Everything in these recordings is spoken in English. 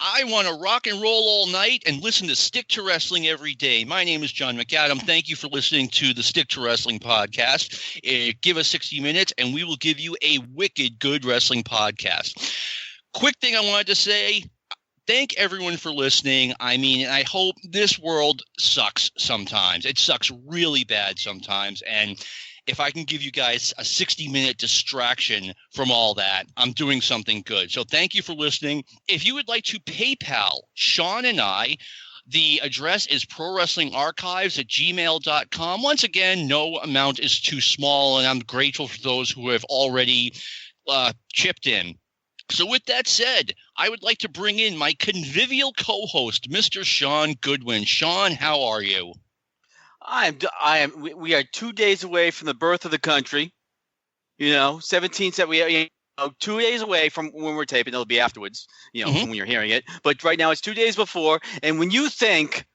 I want to rock and roll all night and listen to Stick to Wrestling every day. My name is John McAdam. Thank you for listening to the Stick to Wrestling podcast. Give us 60 minutes and we will give you a wicked good wrestling podcast. Quick thing I wanted to say. Thank everyone for listening. I mean, I hope this world sucks sometimes. It sucks really bad sometimes. And if I can give you guys a 60-minute distraction from all that, I'm doing something good. So thank you for listening. If you would like to PayPal Sean and I, the address is prowrestlingarchives@gmail.com. Once again, no amount is too small, and I'm grateful for those who have already chipped in. So with that said, I would like to bring in my convivial co-host, Mr. Sean Goodwin. Sean, how are you? We are 2 days away from the birth of the country. 17th that we are 2 days away from when we're taping. It'll be afterwards, from when you're hearing it. But right now it's 2 days before. And when you think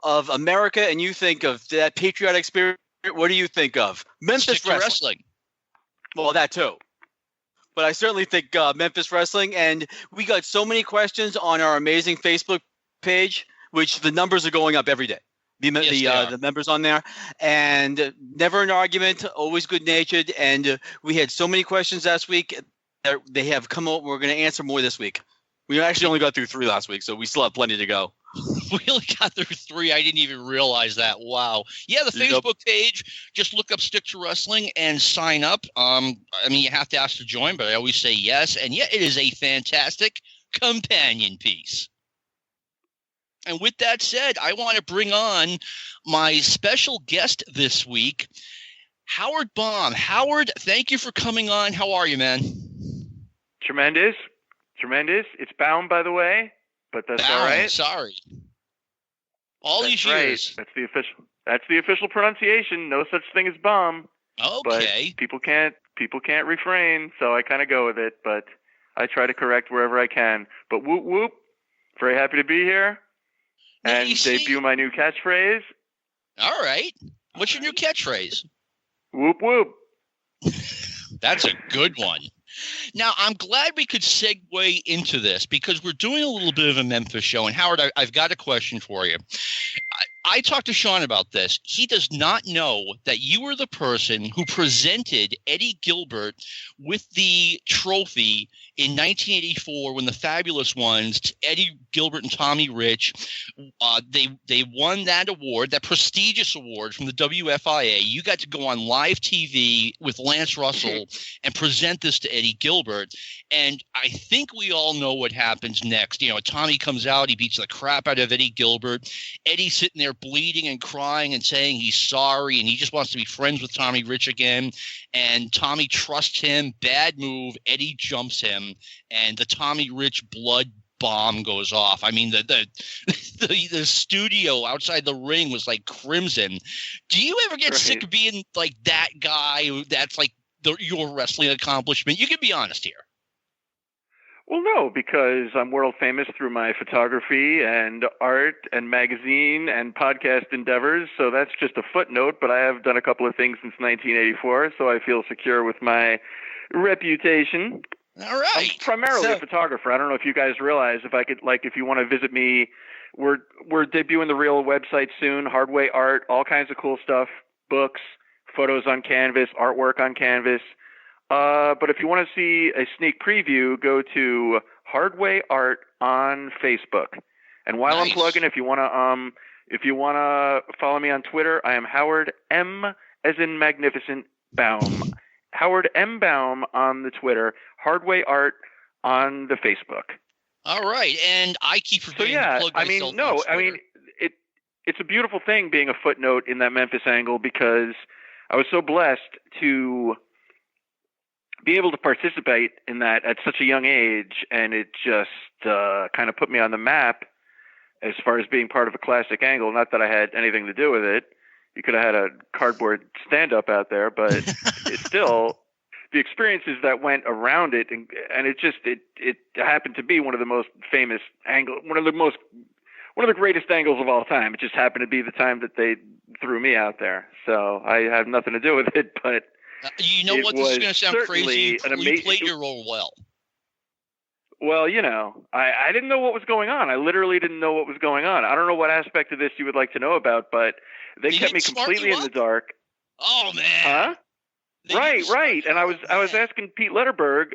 of America and you think of that patriotic spirit, what do you think of? Memphis wrestling. Well, that too. But I certainly think Memphis wrestling. And we got so many questions on our amazing Facebook page, which the numbers are going up every day. The members on there, and never an argument, always good-natured, and we had so many questions last week that they have come up. We're going to answer more this week. We actually only got through 3 last week, so we still have plenty to go. We only got through 3. I didn't even realize that. Wow. Yeah, the Facebook page, just look up Stick to Wrestling and sign up. You have to ask to join, but I always say yes, and yeah, it is a fantastic companion piece. And with that said, I want to bring on my special guest this week, Howard Baum. Howard, thank you for coming on. How are you, man? Tremendous. It's Baum, by the way, but that's Baum, all right. Sorry. These years. That's the official pronunciation. No such thing as Baum. Okay. But people can't refrain, so I kind of go with it. But I try to correct wherever I can. But whoop whoop. Very happy to be here. And debut my new catchphrase. All right. What's your new catchphrase? Whoop, whoop. That's a good one. Now, I'm glad we could segue into this because we're doing a little bit of a Memphis show. And, Howard, I've got a question for you. I talked to Sean about this. He does not know that you were the person who presented Eddie Gilbert with the trophy in 1984 when the Fabulous Ones, Eddie Gilbert and Tommy Rich, they won that award, that prestigious award from the WFIA. You got to go on live TV with Lance Russell and present this to Eddie Gilbert. And I think we all know what happens next. Tommy comes out, he beats the crap out of Eddie Gilbert. Eddie's sitting there bleeding and crying and saying he's sorry and he just wants to be friends with Tommy Rich again. And Tommy trusts him. Bad move. Eddie jumps him, and the Tommy Rich blood bomb goes off. I mean, the studio outside the ring was like crimson. Do you ever get sick of being like that guy? That's like your wrestling accomplishment. You can be honest here. Well, no, because I'm world famous through my photography and art and magazine and podcast endeavors. So that's just a footnote, but I have done a couple of things since 1984, so I feel secure with my reputation. All right. I'm primarily a photographer. I don't know if you guys realize, if you want to visit me, we're debuting the real website soon, Hardway Art, all kinds of cool stuff, books, photos on canvas, artwork on canvas. But if you want to see a sneak preview, go to Hardway Art on Facebook. And while I'm plugging, if you want to follow me on Twitter, I am Howard M as in Magnificent Baum. Howard M Baum on the Twitter, Hardway Art on the Facebook. All right, and I keep forgetting to plug myself on Twitter. It's a beautiful thing being a footnote in that Memphis angle because I was so blessed to be able to participate in that at such a young age, and it just kind of put me on the map as far as being part of a classic angle. Not that I had anything to do with it. You could have had a cardboard stand-up out there, but it's still the experiences that went around it, and it happened to be one of the most famous angles, one of the greatest angles of all time. It just happened to be the time that they threw me out there, so I had nothing to do with it, but. You know what? This is going to sound crazy. You played your role well. Well, I didn't know what was going on. I literally didn't know what was going on. I don't know what aspect of this you would like to know about, but they kept me completely in the dark. Oh man. Huh? Right. And I was asking Pete Letterberg,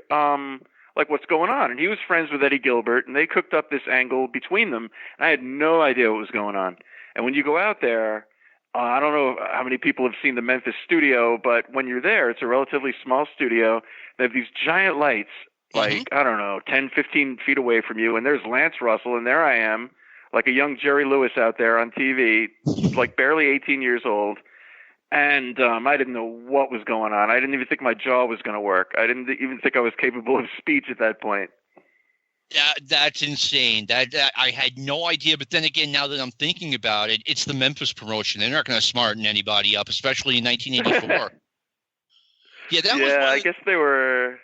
like what's going on, and he was friends with Eddie Gilbert, and they cooked up this angle between them, and I had no idea what was going on. And when you go out there, I don't know how many people have seen the Memphis studio, but when you're there, it's a relatively small studio. They have these giant lights, like, I don't know, 10, 15 feet away from you, and there's Lance Russell, and there I am, like a young Jerry Lewis out there on TV, like barely 18 years old, and I didn't know what was going on. I didn't even think my jaw was going to work. I didn't even think I was capable of speech at that point. That's insane. That I had no idea. But then again, now that I'm thinking about it, it's the Memphis promotion. They're not going to smarten anybody up, especially in 1984. I guess they were.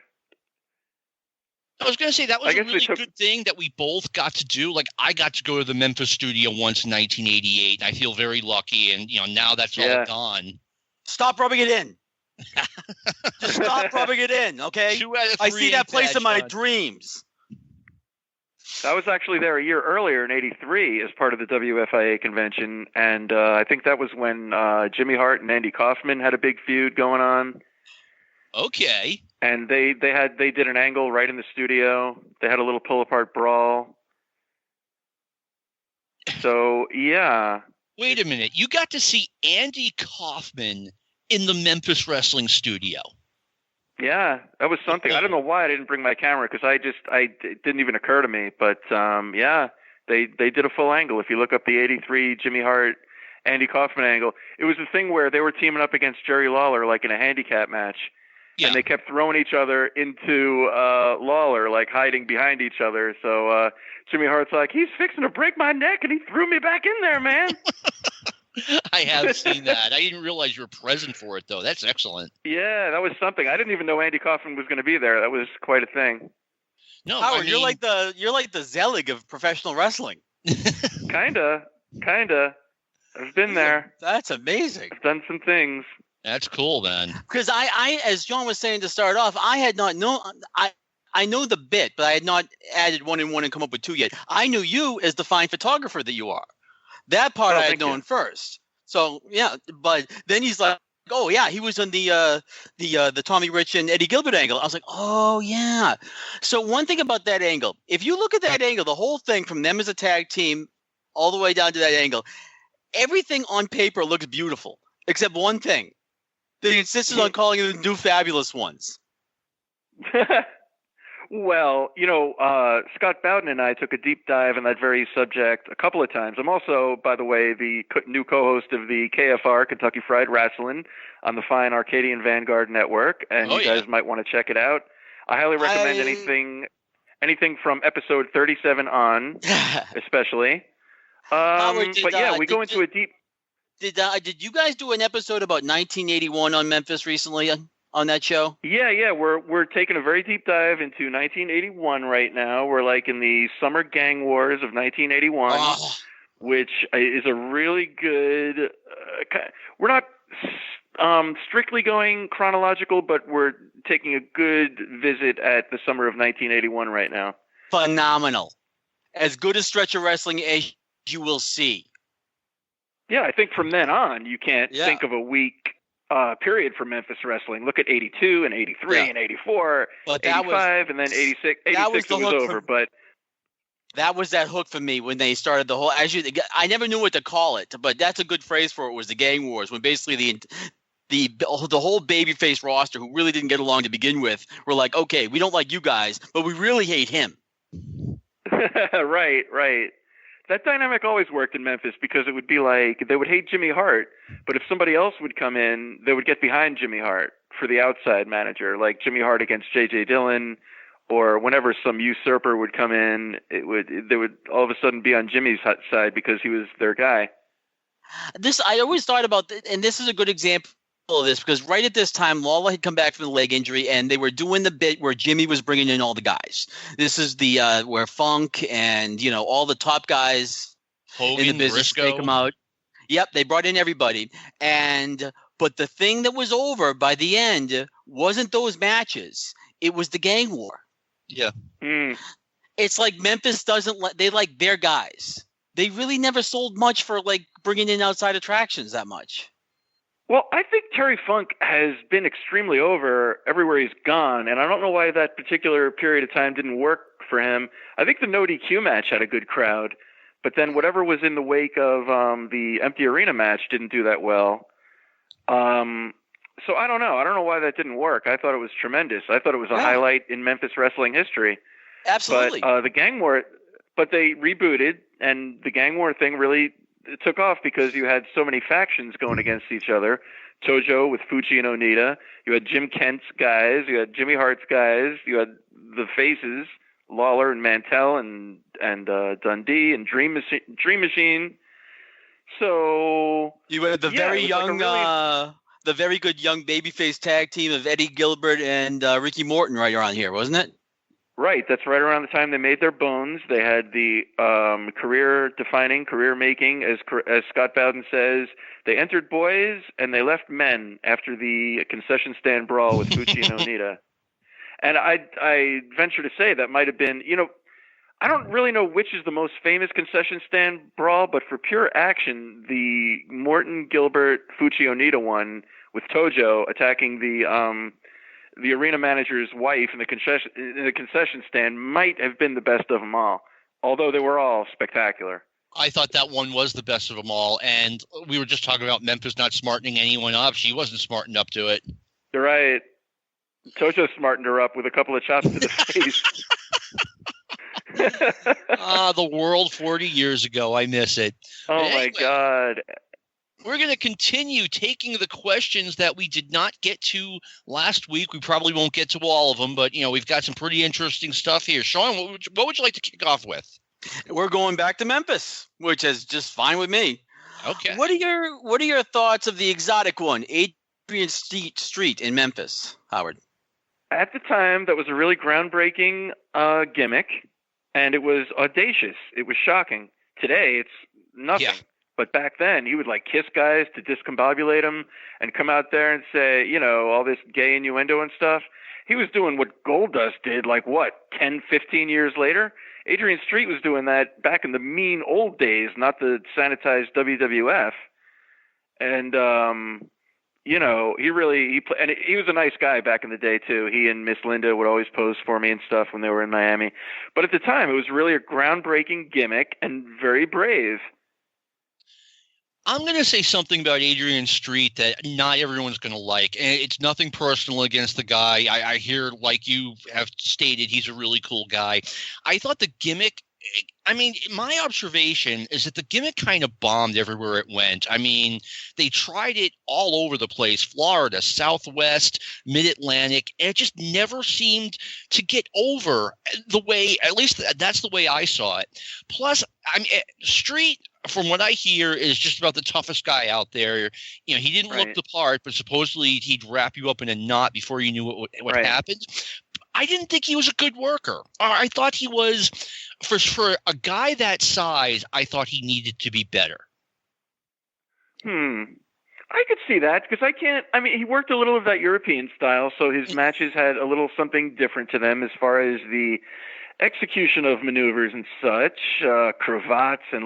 I was going to say that was a really good thing that we both got to do. Like, I got to go to the Memphis studio once in 1988, and I feel very lucky. And now that's all gone. Stop rubbing it in. Just stop rubbing it in, okay? 2 out of 3 I see that place in my dreams. I was actually there a year earlier in '83 as part of the WFIA convention, and I think that was when Jimmy Hart and Andy Kaufman had a big feud going on. Okay. And they did an angle right in the studio. They had a little pull apart brawl. So yeah. Wait a minute. You got to see Andy Kaufman in the Memphis wrestling studio. Yeah, that was something. I don't know why I didn't bring my camera, because it didn't even occur to me. But they did a full angle. If you look up the '83 Jimmy Hart Andy Kaufman angle, it was the thing where they were teaming up against Jerry Lawler like in a handicap match, and they kept throwing each other into Lawler, like hiding behind each other. So Jimmy Hart's like, he's fixing to break my neck, and he threw me back in there, man. I have seen that. I didn't realize you were present for it, though. That's excellent. Yeah, that was something. I didn't even know Andy Kaufman was going to be there. That was quite a thing. No, Howard, you're like the Zelig of professional wrestling. Kinda. I've been there. That's amazing. I've done some things. That's cool, man. Because I, as John was saying to start off, I had not known. I know the bit, but I had not added 1 and 1 and come up with 2 yet. I knew you as the fine photographer that you are. That part I had known first. So yeah, but then he's like, oh yeah, he was on the Tommy Rich and Eddie Gilbert angle. I was like, oh yeah. So one thing about that angle, if you look at that angle, the whole thing from them as a tag team all the way down to that angle, everything on paper looks beautiful except one thing. They insisted on calling them the New Fabulous Ones. Well, Scott Bowden and I took a deep dive in that very subject a couple of times. I'm also, by the way, the new co-host of the KFR, Kentucky Fried Rasslin, on the fine Arcadian Vanguard network, and you guys might want to check it out. I highly recommend anything from episode 37 on, especially. We go into a deep. Did you guys do an episode about 1981 on Memphis recently? On that show? Yeah, we're taking a very deep dive into 1981 right now. We're like in the Summer Gang Wars of 1981, which is a really good. We're not strictly going chronological, but we're taking a good visit at the summer of 1981 right now. Phenomenal, as good a stretch of wrestling as you will see. Yeah, I think from then on, you can't think of a weak period for Memphis wrestling. Look at 82 and 83 and 84, but 85, and then 86. 86 was over, but that was that hook for me when they started the whole. I never knew what to call it, but that's a good phrase for it. Was the Gang Wars, when basically the whole babyface roster, who really didn't get along to begin with, were like, okay, we don't like you guys, but we really hate him. Right. That dynamic always worked in Memphis, because it would be like they would hate Jimmy Hart, but if somebody else would come in, they would get behind Jimmy Hart for the outside manager, like Jimmy Hart against J.J. Dillon, or whenever some usurper would come in, they would all of a sudden be on Jimmy's side because he was their guy. I always thought about, and this is a good example of this, because right at this time, Lawler had come back from the leg injury, and they were doing the bit where Jimmy was bringing in all the guys. This is the where Funk and all the top guys Hogan, in the business Briscoe. They come out. Yep, they brought in everybody, but the thing that was over by the end wasn't those matches; it was the Gang War. Yeah. it's like Memphis doesn't they like their guys. They really never sold much for like bringing in outside attractions that much. Well, I think Terry Funk has been extremely over everywhere he's gone, and I don't know why that particular period of time didn't work for him. I think the no DQ match had a good crowd, but then whatever was in the wake of the empty arena match didn't do that well. So I don't know. I don't know why that didn't work. I thought it was tremendous. I thought it was a highlight in Memphis wrestling history. Absolutely. But the gang war, but they rebooted, and the gang war thing really took off because you had so many factions going against each other. Tojo with Fuchi and Onita. You had Jim Kent's guys. You had Jimmy Hart's guys. You had the faces, Lawler and Mantell and Dundee and Dream Machine. So you had the very young, the very good young babyface tag team of Eddie Gilbert and Ricky Morton right around here, wasn't it? Right. That's right around the time they made their bones. They had the career-defining, career-making, as Scott Bowden says. They entered boys and they left men after the concession stand brawl with Fuchi and Onita. And I venture to say that might have been, I don't really know which is the most famous concession stand brawl, but for pure action, the Morton, Gilbert, Fuchi, Onita one with Tojo attacking the arena manager's wife in the concession stand might have been the best of them all, although they were all spectacular. I thought that one was the best of them all, and we were just talking about Memphis not smartening anyone up. She wasn't smartened up to it. You're right. Tojo smartened her up with a couple of chops to the face. The world 40 years ago. I miss it. Oh, my God. We're going to continue taking the questions that we did not get to last week. We probably won't get to all of them, but, we've got some pretty interesting stuff here. Sean, what would you like to kick off with? We're going back to Memphis, which is just fine with me. Okay. What are your thoughts of the exotic one, Adrian Street in Memphis, Howard? At the time, that was a really groundbreaking gimmick, and it was audacious. It was shocking. Today, it's nothing. Yeah. But back then, he would kiss guys to discombobulate them and come out there and say, all this gay innuendo and stuff. He was doing what Goldust did 10, 15 years later? Adrian Street was doing that back in the mean old days, not the sanitized WWF. And, he was a nice guy back in the day, too. He and Miss Linda would always pose for me and stuff when they were in Miami. But at the time, it was really a groundbreaking gimmick and very brave. I'm going to say something about Adrian Street that not everyone's going to like. And it's nothing personal against the guy. I hear, like you have stated, he's a really cool guy. I thought the gimmick, my observation is that the gimmick kind of bombed everywhere it went. They tried it all over the place, Florida, Southwest, Mid-Atlantic, and it just never seemed to get over the way, at least that's the way I saw it. Plus, Street, from what I hear, is just about the toughest guy out there. He didn't look the part, but supposedly he'd wrap you up in a knot before you knew what happened. I didn't think he was a good worker. I thought he was, for a guy that size, I thought he needed to be better. I could see that because he worked a little of that European style, so his matches had a little something different to them as far as the execution of maneuvers and such, cravats and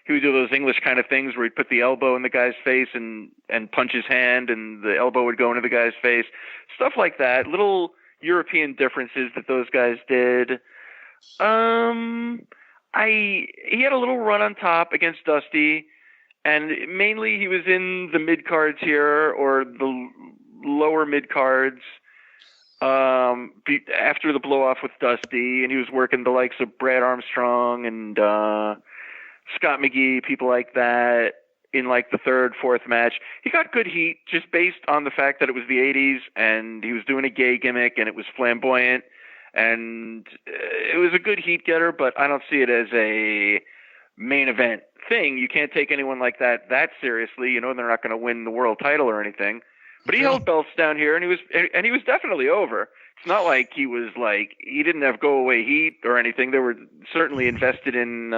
he would do those English kind of things where he'd put the elbow in the guy's face and punch his hand and the elbow would go into the guy's face. Stuff like that. Little European differences that those guys did. He had a little run on top against Dusty, and mainly he was in the mid-cards here or the lower mid-cards. After the blow-off with Dusty, and he was working the likes of Brad Armstrong and Scott McGee, people like that, in the third, fourth match. He got good heat just based on the fact that it was the 80s, and he was doing a gay gimmick, and it was flamboyant, and it was a good heat getter, but I don't see it as a main event thing. You can't take anyone like that seriously. They're not going to win the world title or anything. But he held belts down here, and he was definitely over. It's not like he was he didn't have go away heat or anything. They were certainly invested in.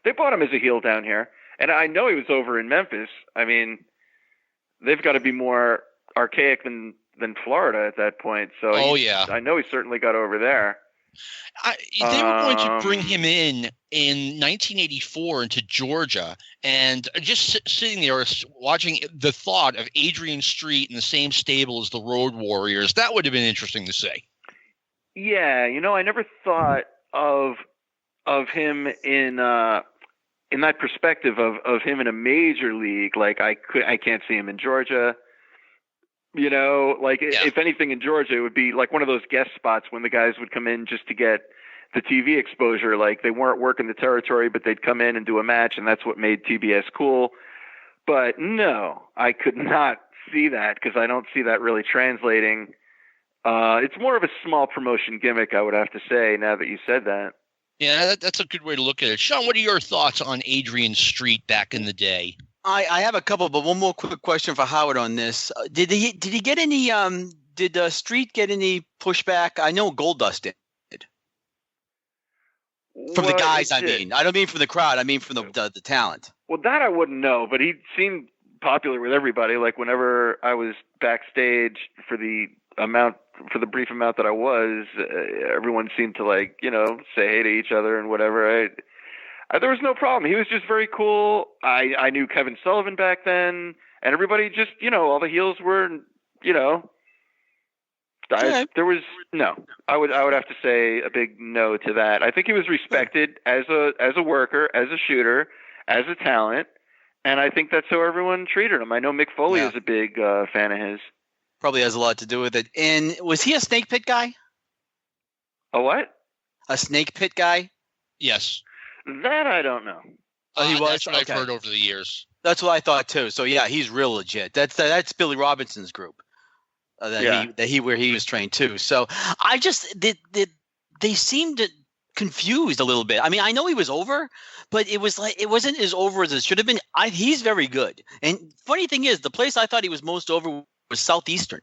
They bought him as a heel down here, and I know he was over in Memphis. They've got to be more archaic than Florida at that point. So I know he certainly got over there. They were going to bring him in 1984 into Georgia, and just sitting there watching the thought of Adrian Street in the same stable as the Road Warriors, that would have been interesting to see. Yeah, I never thought of him in that perspective of him in a major league. Like I can't see him in Georgia. If anything in Georgia, it would be like one of those guest spots when the guys would come in just to get the TV exposure. Like they weren't working the territory, but they'd come in and do a match, and that's what made TBS cool. But no, I could not see that because I don't see that really translating. It's more of a small promotion gimmick, I would have to say, now that you said that. Yeah, that's a good way to look at it. Sean, what are your thoughts on Adrian Street back in the day? I have a couple, but one more quick question for Howard on this. Did he get any? Did Street get any pushback? I know Goldust did. From the guys, I mean. I don't mean from the crowd. I mean from the talent. Well, that I wouldn't know, but he seemed popular with everybody. Like whenever I was backstage for the brief amount that I was, everyone seemed to say hey to each other and whatever. There was no problem. He was just very cool. I knew Kevin Sullivan back then, and everybody just, all the heels were, there was no. I would have to say a big no to that. I think he was respected as a worker, as a shooter, as a talent, and I think that's how everyone treated him. I know Mick Foley is a big fan of his. Probably has a lot to do with it. And was he a snake pit guy? A what? A snake pit guy? Yes. That I don't know. He was. That's what I've heard over the years. That's what I thought too. So yeah, he's real legit. That's Billy Robinson's group. Where he was trained too. So I just they seemed confused a little bit. I mean, I know he was over, but it wasn't as over as it should have been. He's very good. And funny thing is, the place I thought he was most over was Southeastern.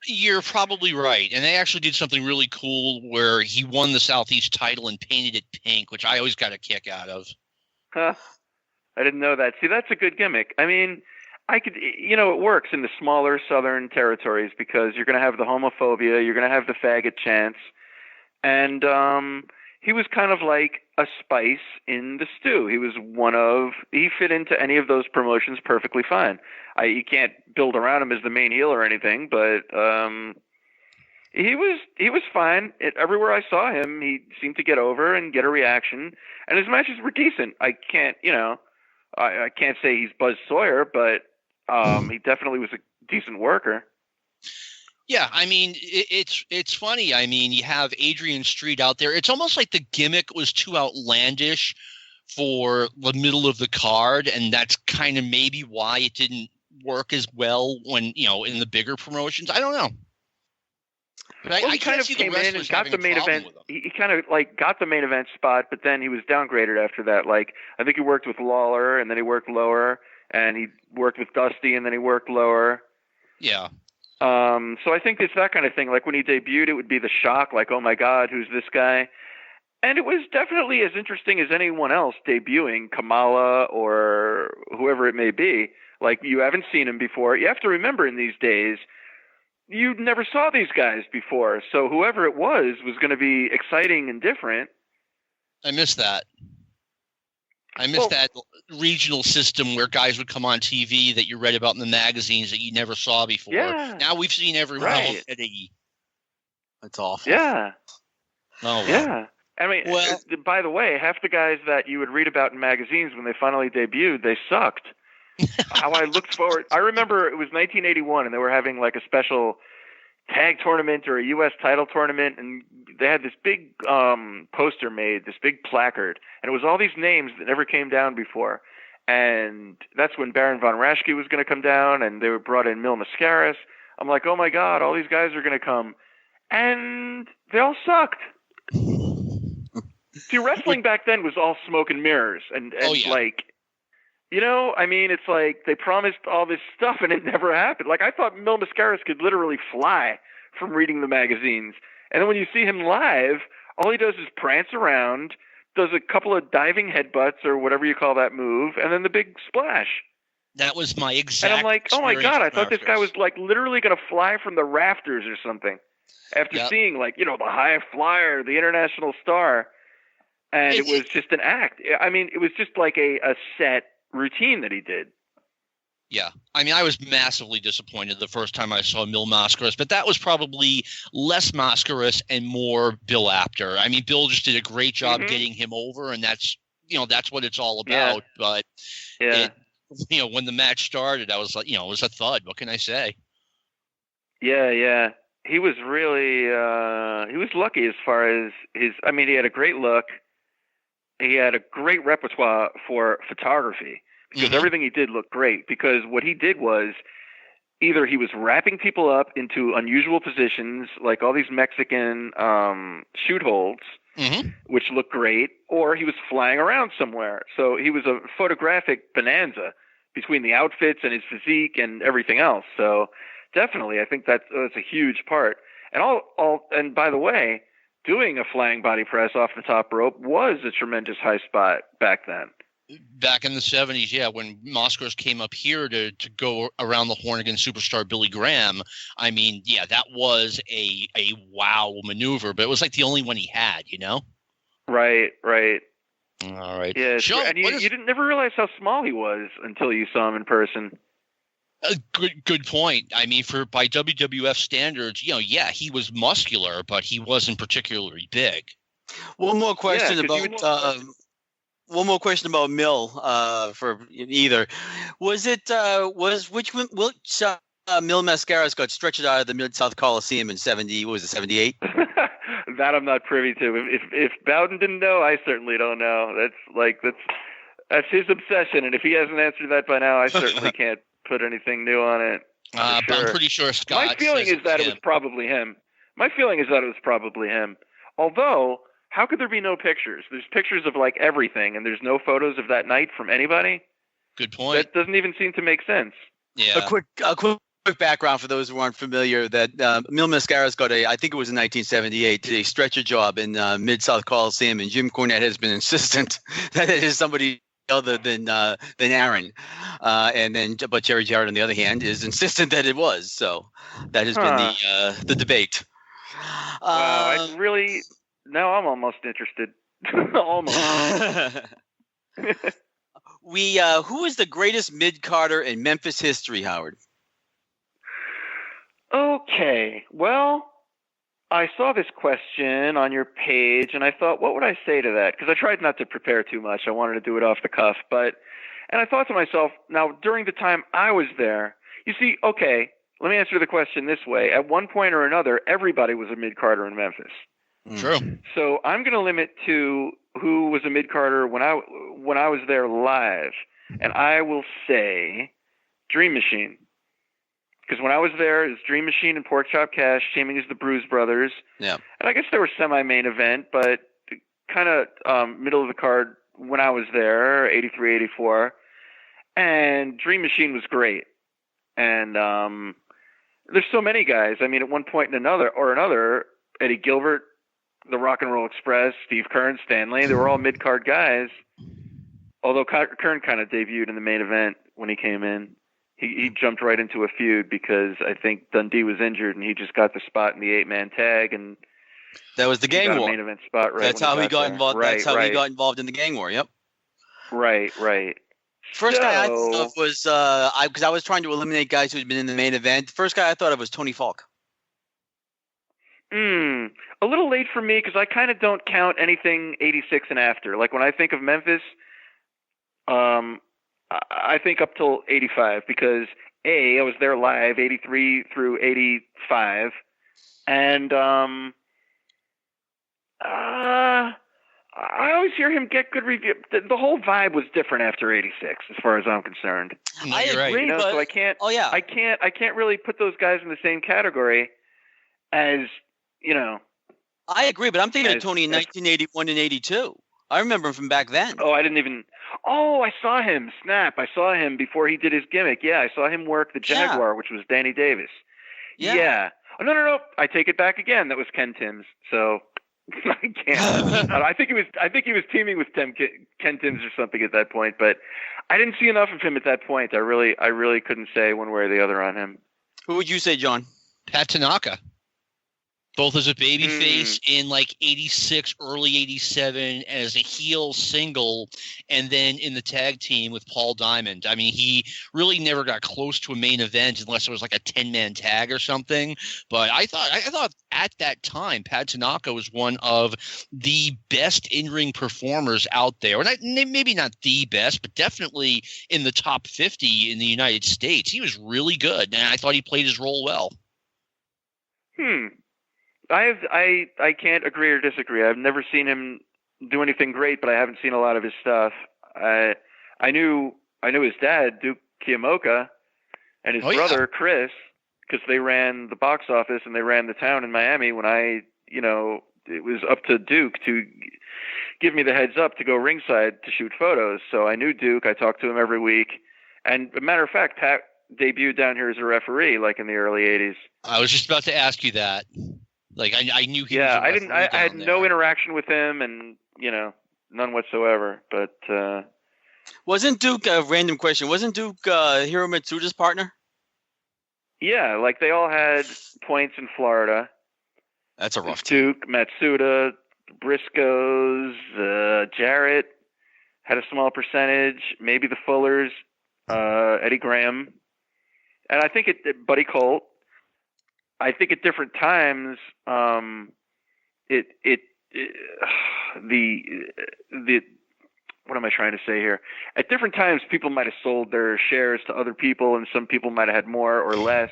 You're probably right. And they actually did something really cool where he won the Southeast title and painted it pink, which I always got a kick out of. Huh. I didn't know that. See, that's a good gimmick. I mean, it works in the smaller southern territories because you're going to have the homophobia, you're going to have the faggot chants, and he was kind of like a spice in the stew. He fit into any of those promotions perfectly fine. You can't build around him as the main heel or anything, but he was fine. Everywhere I saw him, he seemed to get over and get a reaction, and his matches were decent. I can't say he's Buzz Sawyer, but he definitely was a decent worker. Yeah, I mean, it's funny. I mean, you have Adrian Street out there. It's almost like the gimmick was too outlandish for the middle of the card, and that's kind of maybe why it didn't work as well when, in the bigger promotions. I don't know. But I kind of came in and got the main event. He kind of got the main event spot, but then he was downgraded after that. Like, I think he worked with Lawler, and then he worked lower, and he worked with Dusty, and then he worked lower. Yeah. So I think it's that kind of thing. Like when he debuted, it would be the shock, like, oh my God, who's this guy? And it was definitely as interesting as anyone else debuting, Kamala or whoever it may be. Like, you haven't seen him before. You have to remember in these days, you never saw these guys before. So whoever it was going to be exciting and different. I miss that. I miss that regional system where guys would come on TV that you read about in the magazines that you never saw before. Yeah. Now we've seen everyone. Right. That's awful. Yeah. Oh, yeah. I mean, by the way, half the guys that you would read about in magazines when they finally debuted, they sucked. How I looked forward. I remember it was 1981 and they were having like a special tag tournament or a U.S. title tournament, and they had this big poster made, this big placard, and it was all these names that never came down before. And that's when Baron von Raschke was going to come down, and they were brought in Mil Mascaras. I'm like, oh my God, all these guys are going to come. And they all sucked. See, wrestling back then was all smoke and mirrors. And like, I mean, it's like they promised all this stuff and it never happened. Like, I thought Mil Mascaras could literally fly from reading the magazines. And then when you see him live, all he does is prance around, does a couple of diving headbutts or whatever you call that move, and then the big splash. That was my exact And I'm like, oh my God, I thought this guy was like literally going to fly from the rafters or something. After seeing, like, the high flyer, the international star, and it was just an act. I mean, it was just like a set routine that he did. Yeah. I mean, I was massively disappointed the first time I saw Mil Mascaras, but that was probably less Mascaras and more Bill Apter. I mean, Bill just did a great job getting him over, and that's what it's all about. Yeah. But, when the match started, I was like, it was a thud. What can I say? Yeah. He was really he was lucky as far as he had a great look. He had a great repertoire for photography because everything he did looked great, because what he did was either he was wrapping people up into unusual positions, like all these Mexican shoot holds, which looked great, or he was flying around somewhere. So he was a photographic bonanza between the outfits and his physique and everything else. So definitely, I think that's a huge part. And and by the way, doing a flying body press off the top rope was a tremendous high spot back then. Back in the 70s, when Mascaras came up here to go around the horn against superstar Billy Graham, I mean, that was a wow maneuver, but it was like the only one he had, Right. All right. Yeah, Sean, and you didn't never realize how small he was until you saw him in person. Good point. I mean, by WWF standards, he was muscular, but he wasn't particularly big. One more question about Mil for either. Was it which Mil Mascaras got stretched out of the Mid-South Coliseum in 78? That I'm not privy to. If Bowden didn't know, I certainly don't know. That's his obsession, and if he hasn't answered that by now, I certainly can't put anything new on it. But I'm pretty sure Scott. My feeling is that it was probably him. Although, how could there be no pictures? There's pictures of like everything, and there's no photos of that night from anybody. Good point. That doesn't even seem to make sense. Yeah. A quick background for those who aren't familiar: that Mil Mascaras got I think it was in 1978, did a stretcher job in Mid-South Coliseum, and Jim Cornette has been insistent that it is somebody other than Aaron, but Jerry Jarrett, on the other hand, is insistent that it was. So that has been the debate. Wow, now I'm almost interested. Almost. Who is the greatest mid-carder in Memphis history, Howard? Okay, well, I saw this question on your page, and I thought, what would I say to that? Because I tried not to prepare too much. I wanted to do it off the cuff. And I thought to myself, now, during the time I was there, you see, okay, let me answer the question this way. At one point or another, everybody was a mid-carder in Memphis. True. So I'm going to limit to who was a mid-carder when I was there live. And I will say Dream Machine. Because when I was there, it was Dream Machine and Pork Chop Cash, teaming as the Bruise Brothers. Yeah. And I guess they were semi-main event, but kind of middle of the card when I was there, 83, 84. And Dream Machine was great. And there's so many guys. I mean, at one point and another, Eddie Gilbert, the Rock and Roll Express, Steve Kern, Stan Lane, they were all mid-card guys. Although Kern kind of debuted in the main event when he came in. He jumped right into a feud because I think Dundee was injured and he just got the spot in the 8-man tag, and that was the gang war. Main event spot, right? That's how he got involved. That's how he got involved in the gang war. Yep. Right. First guy I thought of was because I was trying to eliminate guys who had been in the main event. The first guy I thought of was Tony Falk. A little late for me because I kind of don't count anything 86 and after. Like when I think of Memphis, I think up till 85 because I was there live 83 through 85, and I always hear him get good review. The whole vibe was different after 86, as far as I'm concerned. No, I agree, right. but so I can't. Oh yeah, I can't really put those guys in the same category as I agree, but I'm thinking of Tony in 1981 and 82. I remember him from back then. I saw him. Snap. I saw him before he did his gimmick. Yeah, I saw him work the Jaguar, which was Danny Davis. Yeah. Oh, no. I take it back again. That was Ken Timms. So I can't. I think he was teaming with Ken Timms or something at that point, but I didn't see enough of him at that point. I really couldn't say one way or the other on him. Who would you say, John? Pat Tanaka. both as a babyface in like 86, early 87, as a heel single, and then in the tag team with Paul Diamond. I mean, he really never got close to a main event unless it was like a 10-man tag or something. But I thought at that time, Pat Tanaka was one of the best in-ring performers out there. And maybe not the best, but definitely in the top 50 in the United States. He was really good, and I thought he played his role well. I can't agree or disagree. I've never seen him do anything great, but I haven't seen a lot of his stuff. I knew his dad, Duke Keomuka, and his brother Chris, because they ran the box office and they ran the town in Miami when it was up to Duke to give me the heads up to go ringside to shoot photos. So I knew Duke. I talked to him every week. And a matter of fact, Pat debuted down here as a referee, like in the early 80s. I was just about to ask you that. Like I knew he. Yeah, was I had no interaction with him, and none whatsoever. But wasn't Duke a random question? Wasn't Duke Hiro Matsuda's partner? Yeah, like they all had points in Florida. That's a rough team. Duke, Matsuda, Briscoes, Jarrett had a small percentage. Maybe the Fullers, Eddie Graham, and I think Buddy Colt. I think at different times, the what am I trying to say here? At different times, people might have sold their shares to other people, and some people might have had more or less.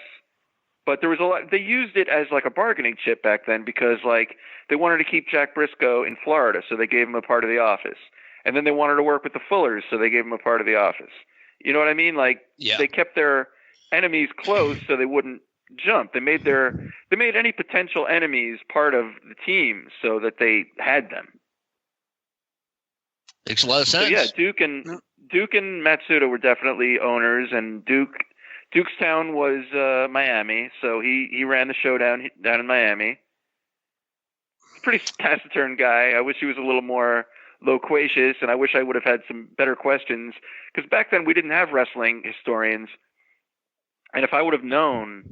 But there was a lot. They used it as like a bargaining chip back then because like they wanted to keep Jack Briscoe in Florida, so they gave him a part of the office, and then they wanted to work with the Fullers, so they gave him a part of the office. You know what I mean? Like They kept their enemies close so they wouldn't jump. They made any potential enemies part of the team so that they had them. Makes a lot of sense. So yeah, Duke and Matsuda were definitely owners, and Duke's town was Miami, so he ran the show down in Miami. Pretty taciturn guy. I wish he was a little more loquacious, and I wish I would have had some better questions, because back then we didn't have wrestling historians, and if I would have known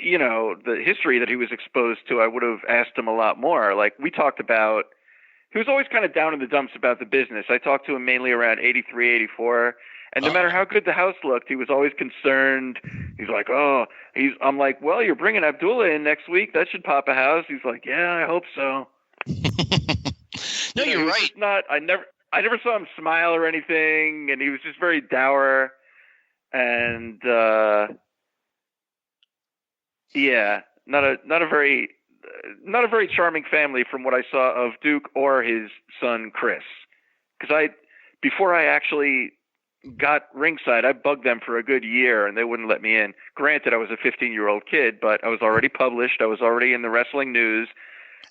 the history that he was exposed to, I would have asked him a lot more. Like we talked about, he was always kind of down in the dumps about the business. I talked to him mainly around 83, 84. And no matter how good the house looked, he was always concerned. He's like, I'm like, well, you're bringing Abdullah in next week. That should pop a house. He's like, yeah, I hope so. No, you're right. I never saw him smile or anything. And he was just very dour. And, yeah, not a very charming family from what I saw of Duke or his son Chris. Because before I actually got ringside, I bugged them for a good year and they wouldn't let me in. Granted, I was a 15-year-old kid, but I was already published. I was already in the wrestling news,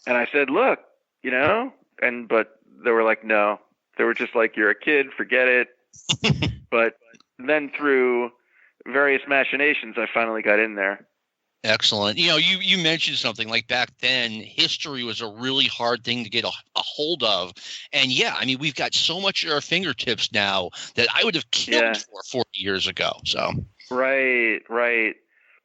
and I said, "Look, but they were like, no. They were just like, you're a kid, forget it." But then through various machinations, I finally got in there. Excellent. You mentioned something like back then, history was a really hard thing to get a hold of. And yeah, I mean, we've got so much at our fingertips now that I would have killed for 40 years ago. So Right.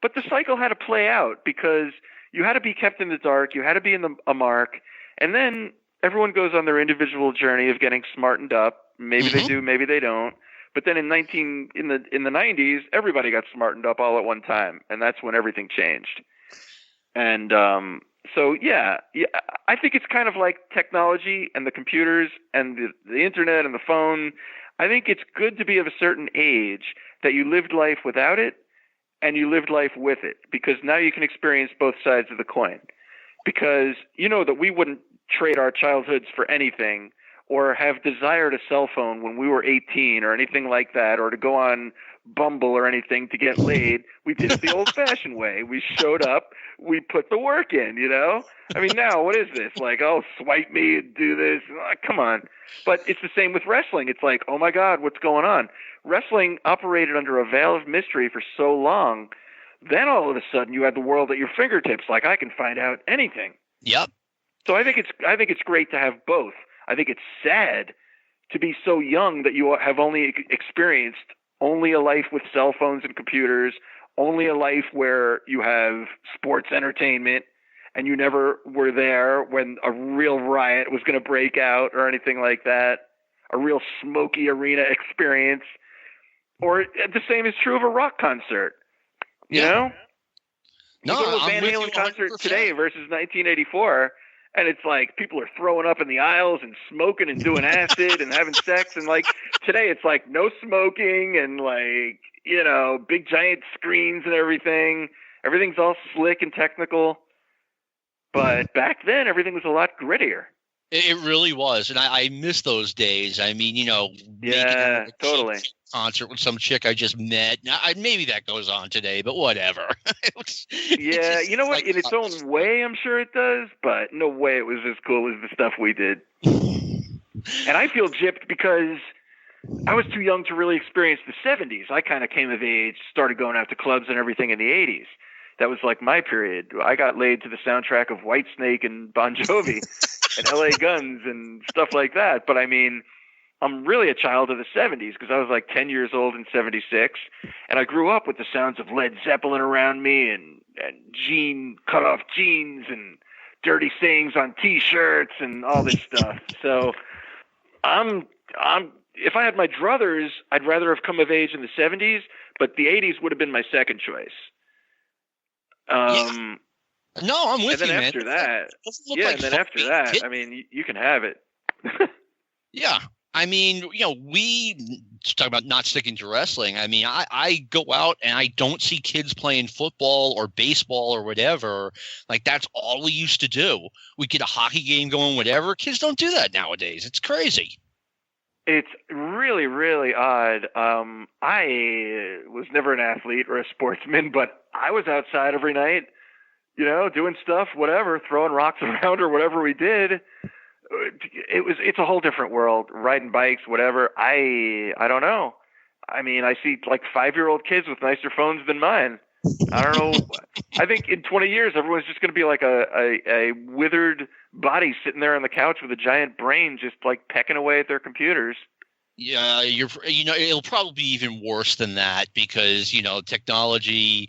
But the cycle had to play out because you had to be kept in the dark. You had to be in a mark. And then everyone goes on their individual journey of getting smartened up. Maybe they do, maybe they don't. But then in the 90s, everybody got smartened up all at one time, and that's when everything changed. And so yeah, I think it's kind of like technology and the computers and the internet and the phone. I think it's good to be of a certain age that you lived life without it and you lived life with it, because now you can experience both sides of the coin. Because that we wouldn't trade our childhoods for anything, or have desired a cell phone when we were 18 or anything like that, or to go on Bumble or anything to get laid. We did it the old-fashioned way. We showed up, we put the work in, I mean, now, what is this? Like, swipe me and do this. Come on. But it's the same with wrestling. It's like, oh my God, what's going on? Wrestling operated under a veil of mystery for so long. Then all of a sudden you had the world at your fingertips. Like, I can find out anything. Yep. So I think it's great to have both. I think it's sad to be so young that you have only experienced only a life with cell phones and computers, only a life where you have sports entertainment, and you never were there when a real riot was going to break out or anything like that, a real smoky arena experience. Or the same is true of a rock concert, you know? No, you go to a I'm Van with you Halen concert 100%. today versus 1984, and it's like people are throwing up in the aisles and smoking and doing acid and having sex, and like today it's like no smoking and like, you know, big giant screens and everything. Everything's all slick and technical. But back then, everything was a lot grittier. It really was, and I miss those days. I mean, you know, Yeah, totally. Concert with some chick I just met. Now, maybe that goes on today, but whatever. Yeah, you know what? Like, in its own way, I'm sure it does, but no way it was as cool as the stuff we did. And I feel gypped because I was too young to really experience the 70s. I kind of came of age, started going out to clubs and everything in the 80s. That was like my period. I got laid to the soundtrack of Whitesnake and Bon Jovi and LA Guns and stuff like that. But I mean, I'm really a child of the 70s because I was like 10 years old in 76. And I grew up with the sounds of Led Zeppelin around me and cut-off jeans and dirty sayings on T-shirts and all this stuff. So if I had my druthers, I'd rather have come of age in the 70s, but the 80s would have been my second choice. No, I'm with you, man. After that, I mean, you can have it. Yeah. I mean, you know, we talk about not sticking to wrestling. I mean, I go out and I don't see kids playing football or baseball or whatever. Like, that's all we used to do. We get a hockey game going, whatever. Kids don't do that nowadays. It's crazy. It's really, really odd. I was never an athlete or a sportsman, but I was outside every night, you know, doing stuff, whatever, throwing rocks around or whatever we did. It's a whole different world, riding bikes, whatever. I don't know. I mean, I see like 5-year-old kids with nicer phones than mine. I don't know. I think in 20 years, everyone's just going to be like a withered body sitting there on the couch with a giant brain, just like pecking away at their computers. Yeah, it'll probably be even worse than that because, you know, technology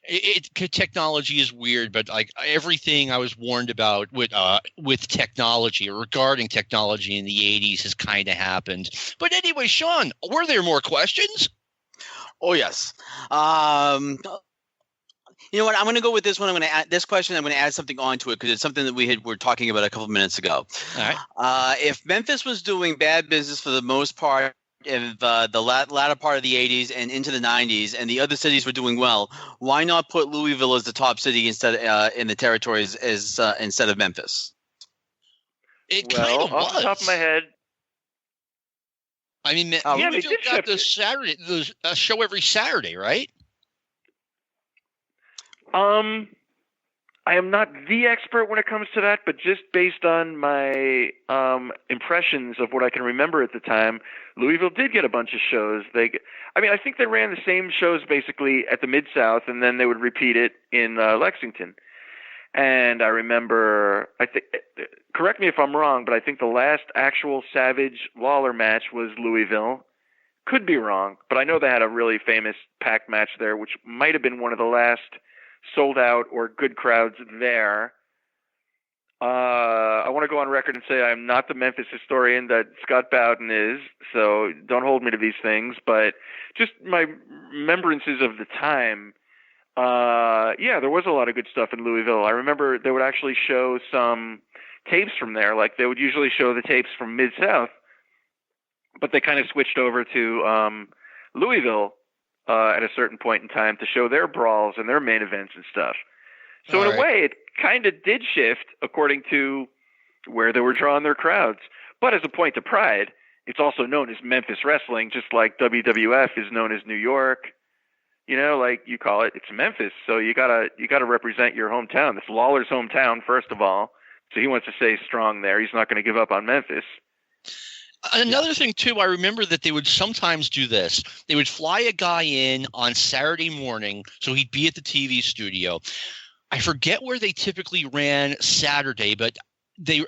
is weird, but like everything I was warned about with technology or regarding technology in the 80s has kind of happened. But anyway, Sean, were there more questions? Oh, yes. You know what? I'm going to go with this one. I'm going to add this question. I'm going to add something onto it because it's something that we were talking about a couple of minutes ago. All right. If Memphis was doing bad business for the most part of the latter part of the 80s and into the 90s, and the other cities were doing well, why not put Louisville as the top city instead in the territories instead of Memphis? It kind of was. Off the top of my head. I mean, Louisville got the show every Saturday, right? I am not the expert when it comes to that, but just based on my impressions of what I can remember at the time, Louisville did get a bunch of shows. I think they ran the same shows basically at the Mid-South, and then they would repeat it in Lexington. And I remember, correct me if I'm wrong, but I think the last actual Savage Lawler match was Louisville. Could be wrong, but I know they had a really famous packed match there, which might have been one of the last sold out or good crowds there. I want to go on record and say I'm not the Memphis historian that Scott Bowden is, so don't hold me to these things, but just my remembrances of the time. There was a lot of good stuff in Louisville. I remember they would actually show some tapes from there. Like they would usually show the tapes from Mid-South, but they kind of switched over to Louisville at a certain point in time to show their brawls and their main events and stuff. So in a way, it kind of did shift according to where they were drawing their crowds. But as a point of pride, it's also known as Memphis Wrestling, just like WWF is known as New York. You know, like you call it, it's Memphis. So you gotta represent your hometown. It's Lawler's hometown, first of all. So he wants to stay strong there. He's not going to give up on Memphis. Another thing, too, I remember that they would sometimes do this. They would fly a guy in on Saturday morning, so he'd be at the TV studio. I forget where they typically ran Saturday, but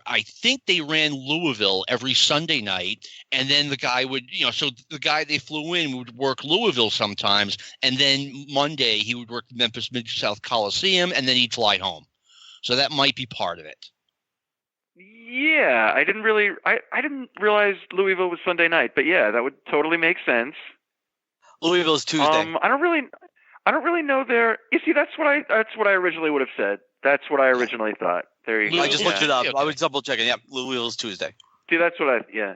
I think they ran Louisville every Sunday night, and then the guy would, so the guy they flew in would work Louisville sometimes, and then Monday he would work Memphis Mid-South Coliseum, and then he'd fly home. So that might be part of it. Yeah, I didn't realize Louisville was Sunday night, but yeah, that would totally make sense. Louisville's Tuesday. I don't really know their. You see, that's what I originally would have said. That's what I originally thought. There you go. I just looked it up. Okay. I was double checking. Yeah, Louisville's Tuesday. See, that's what yeah.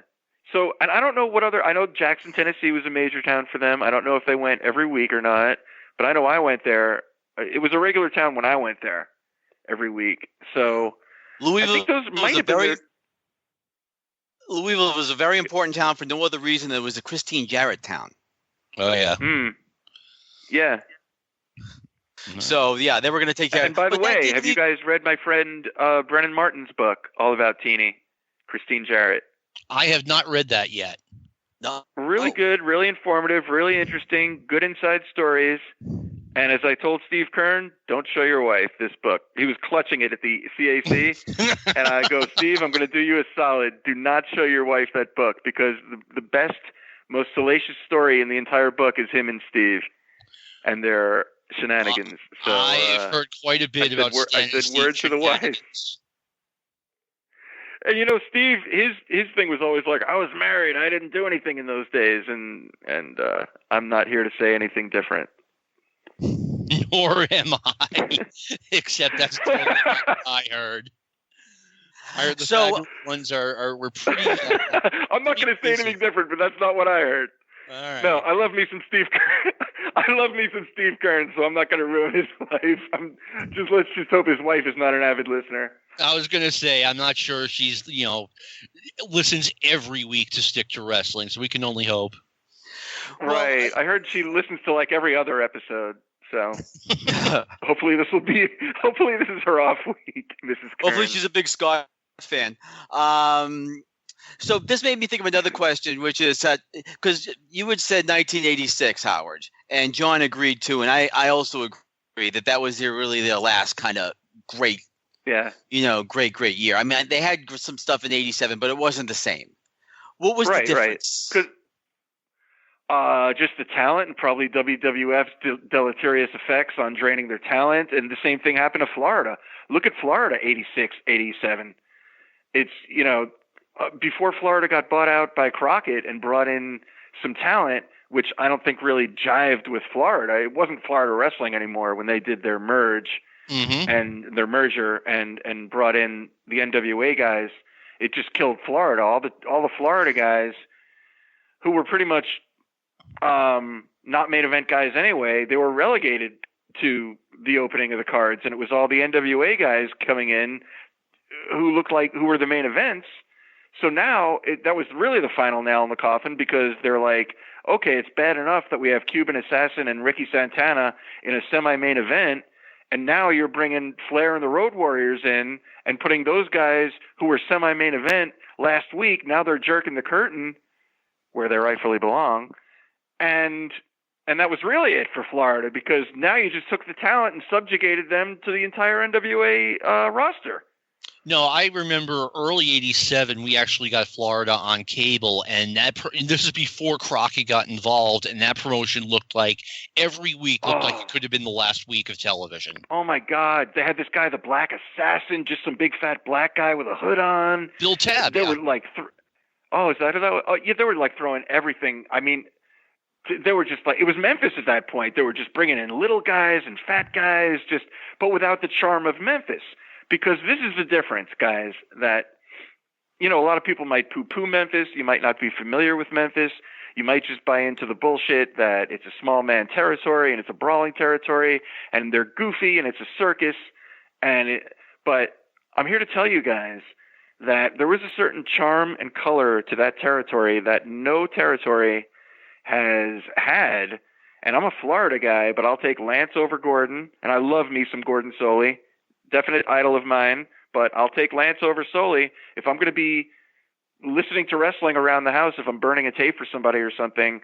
So, and I don't know what other. I know Jackson, Tennessee was a major town for them. I don't know if they went every week or not, but I know I went there. It was a regular town when I went there every week. So. Louisville I think those might have been Louisville was a very important town for no other reason than it was a Christine Jarrett town. Oh, yeah. Yeah. So, yeah, they were going to take care of it. And by the way, have you guys read my friend Brennan Martin's book, all about Teenie, Christine Jarrett? I have not read that yet. No. Really good, really informative, really interesting, good inside stories. And as I told Steve Kern, don't show your wife this book. He was clutching it at the CAC. And I go, Steve, I'm going to do you a solid. Do not show your wife that book, because the best, most salacious story in the entire book is him and Steve and their shenanigans. So I've heard quite a bit about I said words to the wise. And Steve, his thing was always like, I was married, I didn't do anything in those days, and I'm not here to say anything different. Nor am I, except that's totally what I heard. I heard the fabulous ones were pretty. I'm not going to say anything different, but that's not what I heard. All right. No, I love me some Steve Kern. I love me some Steve Kern, so I'm not going to ruin his life. Let's just hope his wife is not an avid listener. I was going to say, I'm not sure she's, listens every week to Stick to Wrestling, so we can only hope. Right. I heard she listens to like every other episode. So hopefully this is her off week, Mrs. Kern. Hopefully she's a big Scott fan. So this made me think of another question, which is because you had said 1986, Howard, and John agreed too, and I also agree that was really their last kind of great, great year. I mean, they had some stuff in '87, but it wasn't the same. What was the difference? Right. Just the talent, and probably WWF's deleterious effects on draining their talent. And the same thing happened to Florida. Look at Florida, 86, 87. It's, before Florida got bought out by Crockett and brought in some talent, which I don't think really jived with Florida. It wasn't Florida Wrestling anymore when they did their merge and their merger and brought in the NWA guys. It just killed Florida. All the Florida guys who were pretty much not main event guys anyway, they were relegated to the opening of the cards, and it was all the NWA guys coming in who were the main events. So now that was really the final nail in the coffin, because they're like, okay, it's bad enough that we have Cuban Assassin and Ricky Santana in a semi-main event, and now you're bringing Flair and the Road Warriors in and putting those guys who were semi-main event last week, now they're jerking the curtain where they rightfully belong. And that was really it for Florida, because now you just took the talent and subjugated them to the entire NWA roster. No, I remember early '87 we actually got Florida on cable, and this is before Crockett got involved, and that promotion looked like every week looked like it could have been the last week of television. Oh my God, they had this guy, the Black Assassin, just some big fat black guy with a hood on. Bill Tab. They were like, is that? Oh yeah, they were like throwing everything. I mean, they were just like, it was Memphis at that point. They were just bringing in little guys and fat guys, but without the charm of Memphis. Because this is the difference, guys, that, a lot of people might poo-poo Memphis. You might not be familiar with Memphis. You might just buy into the bullshit that it's a small man territory and it's a brawling territory and they're goofy and it's a circus. But I'm here to tell you guys that there was a certain charm and color to that territory that no territory has had. And I'm a Florida guy, but I'll take Lance over Gordon, and I love me some Gordon Soley. Definite idol of mine, but I'll take Lance over Soley. If I'm going to be listening to wrestling around the house, if I'm burning a tape for somebody or something,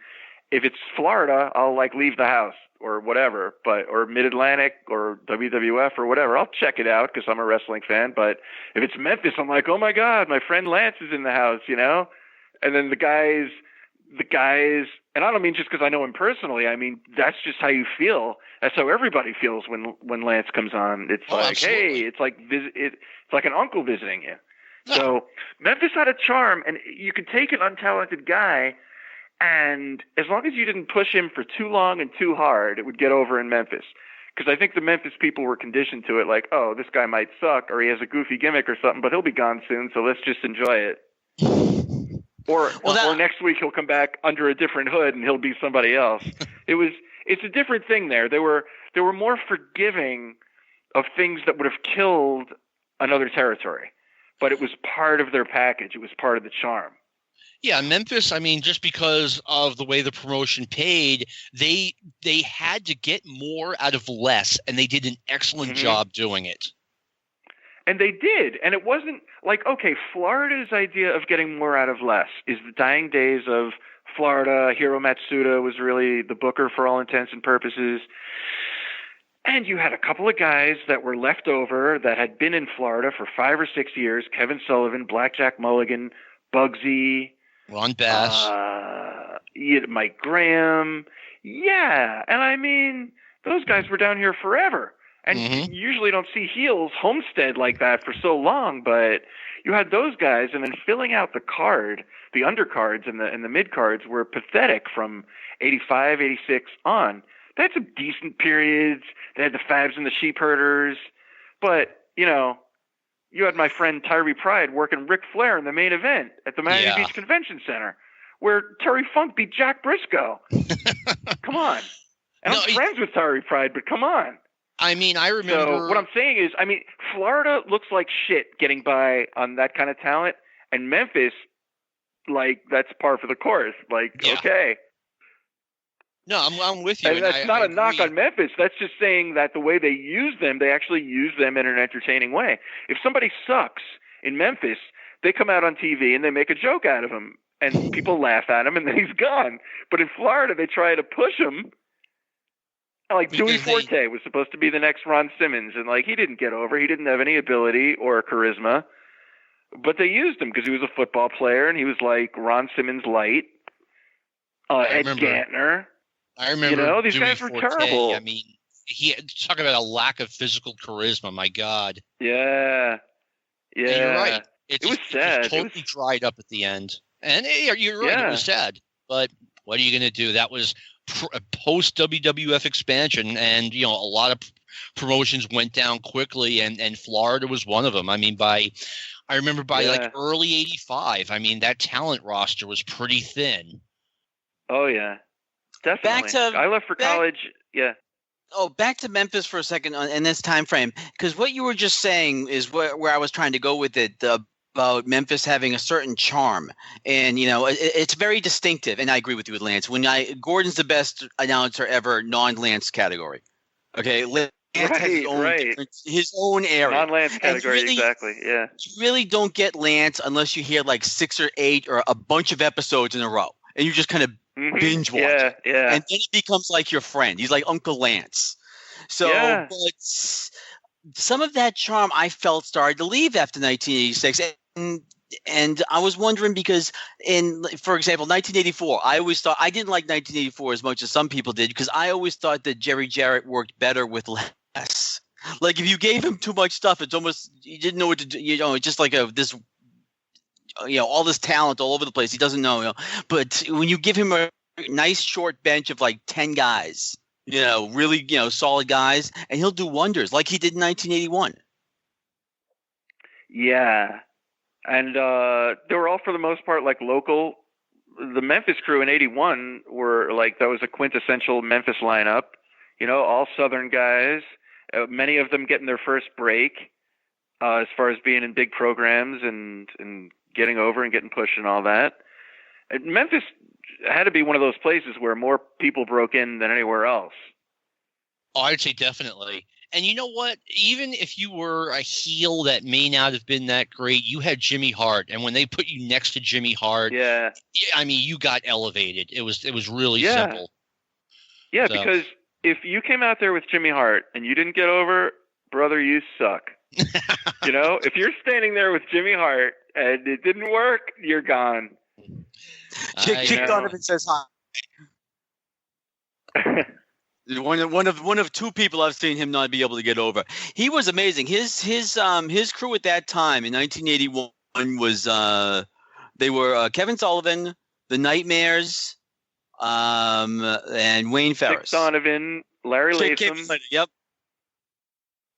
if it's Florida, I'll leave the house or whatever, or Mid-Atlantic or WWF or whatever. I'll check it out because I'm a wrestling fan. But if it's Memphis, I'm like, oh my God, my friend Lance is in the house, And then the guys the guys, and I don't mean just because I know him personally. I mean that's just how you feel. That's how everybody feels when Lance comes on. It's like, absolutely. hey, it's like it's like an uncle visiting you. Yeah. So Memphis had a charm, and you could take an untalented guy, and as long as you didn't push him for too long and too hard, it would get over in Memphis. Because I think the Memphis people were conditioned to it, like, oh, this guy might suck, or he has a goofy gimmick or something, but he'll be gone soon, so let's just enjoy it. Or next week he'll come back under a different hood and he'll be somebody else. It's a different thing there. They were more forgiving of things that would have killed another territory, but it was part of their package. It was part of the charm. Yeah, Memphis, I mean, just because of the way the promotion paid, they had to get more out of less, and they did an excellent job doing it. And they did. And it wasn't like, okay, Florida's idea of getting more out of less is the dying days of Florida. Hiro Matsuda was really the booker for all intents and purposes. And you had a couple of guys that were left over that had been in Florida for 5 or 6 years, Kevin Sullivan, Blackjack Mulligan, Bugsy, Ron Bass, Mike Graham. Yeah. And I mean, those guys were down here forever. And you usually don't see heels homestead like that for so long, but you had those guys, and then filling out the card, the undercards and the mid-cards were pathetic from 85, 86 on. They had some decent periods. They had the Fabs and the Sheep Herders. But, you know, you had my friend Tyree Pride working Ric Flair in the main event at the Miami Beach Convention Center, where Terry Funk beat Jack Briscoe. Come on. And I'm friends with Tyree Pride, but come on. I mean, I remember. So what I'm saying is, I mean, Florida looks like shit getting by on that kind of talent, and Memphis, like, that's par for the course. Like, okay. No, I'm with you. And that's not a knock on Memphis. That's just saying that the way they use them, they actually use them in an entertaining way. If somebody sucks in Memphis, they come out on TV and they make a joke out of him, and people laugh at him, and then he's gone. But in Florida, they try to push him. Like Dewey Forte was supposed to be the next Ron Simmons, and like he didn't get over. He didn't have any ability or charisma, but they used him because he was a football player, and he was like Ron Simmons light. Ed Gantner. I remember. You know, these Dewey guys were Forte. terrible. I mean, talk about a lack of physical charisma. My God. Yeah. And you're right. It was sad. It totally dried up at the end, and you're right. Yeah. It was sad, but what are you going to do? That was post WWF expansion, and you know, a lot of promotions went down quickly, and Florida was one of them. I mean, I remember by like early '85, I mean, that talent roster was pretty thin. Oh yeah, definitely. I left for college. Yeah. Oh, back to Memphis for a second in this time frame, because what you were just saying is where I was trying to go with it. About Memphis having a certain charm, and you know it's very distinctive. And I agree with you with Lance. Gordon's the best announcer ever, non-Lance category. Okay, Lance has his own area, non-Lance category, exactly. Yeah, you really don't get Lance unless you hear like 6 or 8 or a bunch of episodes in a row, and you just kind of binge watch. Yeah, yeah. And then he becomes like your friend. He's like Uncle Lance. So, but some of that charm I felt started to leave after 1986. And I was wondering because for example, 1984, I always thought I didn't like 1984 as much as some people did because I always thought that Jerry Jarrett worked better with less. Like if you gave him too much stuff, it's almost you didn't know what to do. You know, it's just like this. You know, all this talent all over the place. He doesn't know. You know, but when you give him a nice short bench of like 10 guys, you know, really solid guys, and he'll do wonders like he did in 1981. Yeah. And they were all, for the most part, like local. The Memphis crew in '81 were like, that was a quintessential Memphis lineup. You know, all Southern guys. Many of them getting their first break as far as being in big programs and getting over and getting pushed and all that. And Memphis had to be one of those places where more people broke in than anywhere else. Oh, I'd say definitely. And you know what? Even if you were a heel that may not have been that great, you had Jimmy Hart, and when they put you next to Jimmy Hart, I mean, you got elevated. It was really simple. Yeah, because if you came out there with Jimmy Hart and you didn't get over, brother, you suck. You know, if you're standing there with Jimmy Hart and it didn't work, you're gone. Chick Donovan says hi. One of two people I've seen him not be able to get over. He was amazing. His crew at that time in 1981 was they were Kevin Sullivan, the Nightmares, and Wayne Ferris. Chick Donovan, Larry Latham. Yep.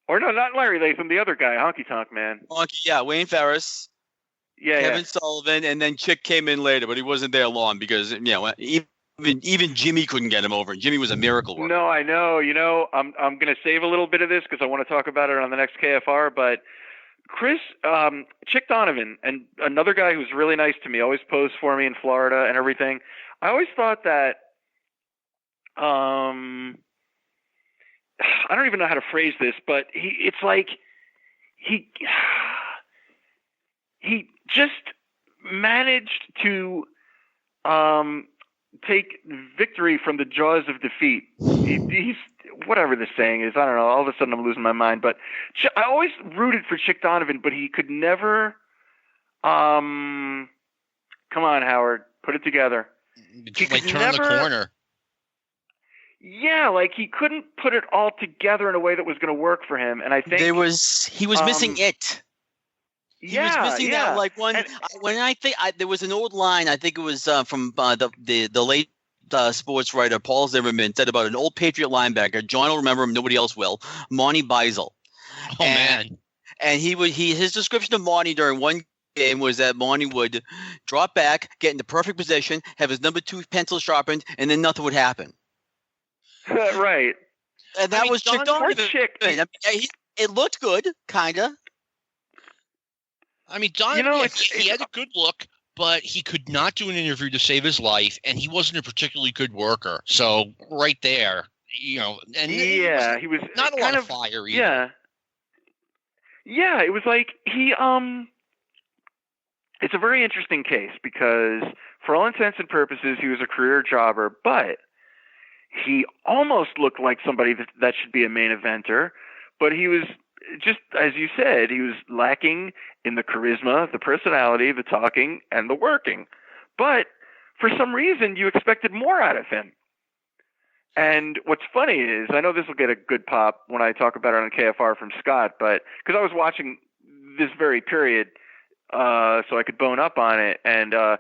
Or no, not Larry Latham, the other guy, Honky Tonk Man. Wayne Ferris. Yeah, Kevin Sullivan, and then Chick came in later, but he wasn't there long because even Jimmy couldn't get him over. Jimmy was a miracle worker. No, I know. I'm going to save a little bit of this because I want to talk about it on the next KFR. But Chick Donovan, and another guy who's really nice to me, always posed for me in Florida and everything. I always thought that I don't even know how to phrase this, but he just managed to take victory from the jaws of defeat. He's whatever the saying is. I don't know. All of a sudden, I'm losing my mind. But I always rooted for Chick Donovan, but he could never. Come on, Howard, put it together. He could turn the corner. Yeah, like he couldn't put it all together in a way that was going to work for him. And I think he was missing it. He was missing that, like there was an old line. I think it was from the late sports writer Paul Zimmerman said about an old Patriot linebacker. John will remember him. Nobody else will. Monty Beisel. Man! And his description of Monty during one game was that Monty would drop back, get in the perfect position, have his number 2 pencil sharpened, and then nothing would happen. Right. And that was Chick Donovan. It looked good, kinda. I mean, Donovan, he had a good look, but he could not do an interview to save his life, and he wasn't a particularly good worker. So right there, and he was not a lot of fire either. Yeah, it was like he it's a very interesting case because for all intents and purposes, he was a career jobber, but he almost looked like somebody that should be a main eventer, but he was just, as you said, he was lacking in the charisma, the personality, the talking, and the working. But for some reason, you expected more out of him. And what's funny is, I know this will get a good pop when I talk about it on KFR from Scott, but because I was watching this very period so I could bone up on it, and I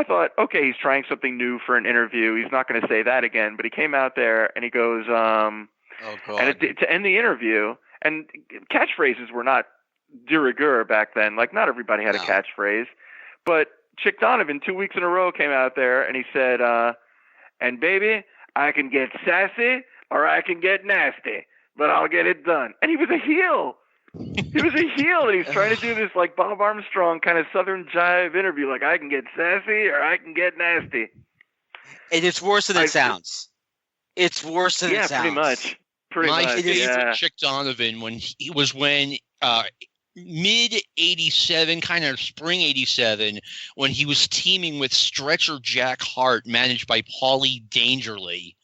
thought, okay, he's trying something new for an interview. He's not going to say that again. But he came out there and he goes, and to end the interview, and catchphrases were not de rigueur back then. Like, not everybody had a catchphrase. But Chick Donovan, 2 weeks in a row, came out there and he said, and baby, I can get sassy or I can get nasty, but I'll get it done. And he was a heel. He was a heel, and he's trying to do this like Bob Armstrong kind of Southern jive interview, like I can get sassy or I can get nasty. And it's worse than it sounds. It's worse than it sounds. Yeah, pretty much. My favorite Chick Donovan when mid '87, kind of spring '87, when he was teaming with Stretcher Jack Hart, managed by Paulie Dangerly.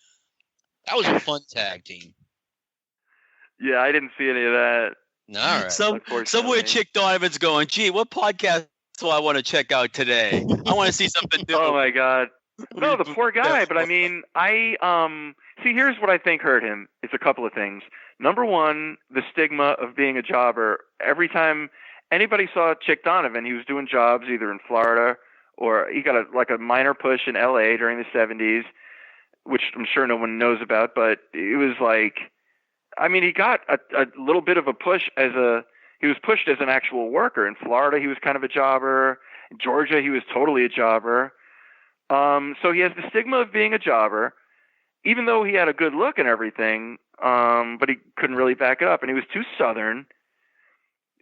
That was a fun tag team. Yeah, I didn't see any of that. All right. Somewhere Chick Donovan's going, gee, what podcast do I want to check out today? I want to see something new. Oh my God. No, the poor guy. But I mean, see, here's what I think hurt him. It's a couple of things. Number one, the stigma of being a jobber. Every time anybody saw Chick Donovan, he was doing jobs either in Florida or he got a minor push in LA during the 70s, which I'm sure no one knows about, but it was like, I mean, he got a little bit of a push he was pushed as an actual worker. In Florida, he was kind of a jobber. In Georgia, he was totally a jobber. So he has the stigma of being a jobber, even though he had a good look and everything, but he couldn't really back it up. And he was too Southern,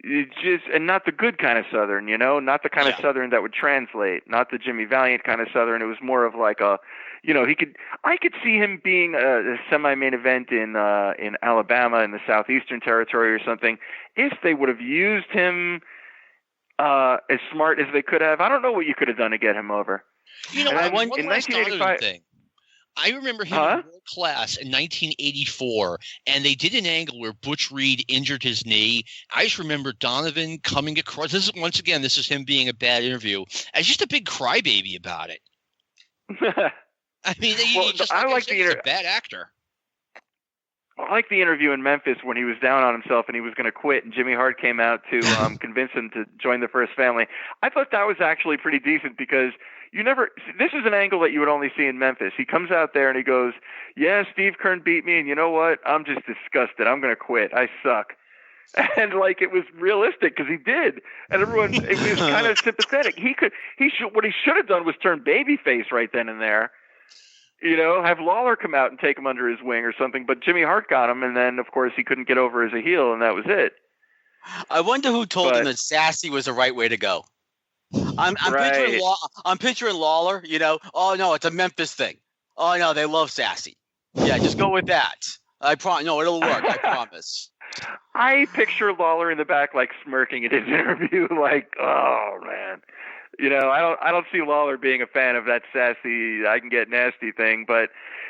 and not the good kind of Southern, not the kind of Southern that would translate, not the Jimmy Valiant kind of Southern. It was more of like I could see him being a semi-main event in Alabama in the Southeastern Territory or something, if they would have used him as smart as they could have. I don't know what you could have done to get him over. One last Donovan thing. I remember him in World Class in 1984, and they did an angle where Butch Reed injured his knee. I just remember Donovan coming across. This is him being a bad interview, as just a big crybaby about it. I mean, he's a bad actor. I like the interview in Memphis when he was down on himself and he was going to quit, and Jimmy Hart came out to convince him to join the First Family. I thought that was actually pretty decent because this is an angle that you would only see in Memphis. He comes out there and he goes, "Yeah, Steve Keirn beat me, and you know what? I'm just disgusted. I'm going to quit. I suck." And it was realistic because he did, and everyone it was kind of sympathetic. What he should have done was turn babyface right then and there. Have Lawler come out and take him under his wing or something. But Jimmy Hart got him, and then, of course, he couldn't get over as a heel, and that was it. I wonder who told him that sassy was the right way to go. I'm picturing Lawler, oh, no, it's a Memphis thing. Oh, no, they love sassy. Yeah, just go with that. No, it'll work, I promise. I picture Lawler in the back, smirking at his interview, oh, man. I don't see Lawler being a fan of that sassy, I can get nasty thing. But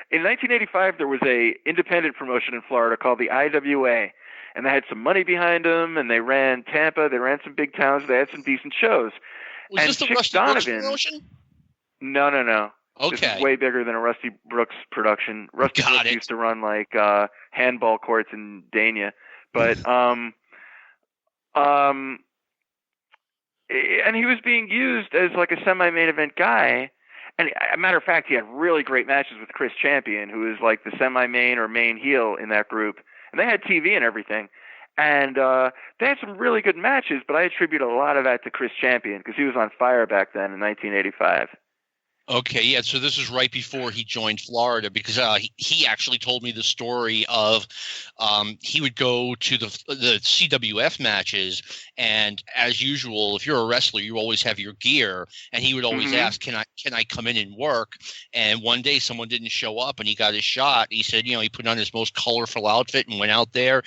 in 1985, there was a independent promotion in Florida called the IWA, and they had some money behind them, and they ran Tampa, they ran some big towns, they had some decent shows. Was this the Rusty Brooks promotion? No. Okay. This is way bigger than a Rusty Brooks production. Rusty Brooks used to run handball courts in Dania, but and he was being used as a semi-main event guy. And a matter of fact, he had really great matches with Chris Champion, who is the semi-main or main heel in that group. And they had TV and everything. And they had some really good matches, but I attribute a lot of that to Chris Champion because he was on fire back then in 1985. Okay, yeah, so this is right before he joined Florida because he actually told me the story of he would go to the CWF matches, and as usual, if you're a wrestler, you always have your gear, and he would always ask, can I come in and work? And one day someone didn't show up, and he got his shot. He said, he put on his most colorful outfit and went out there.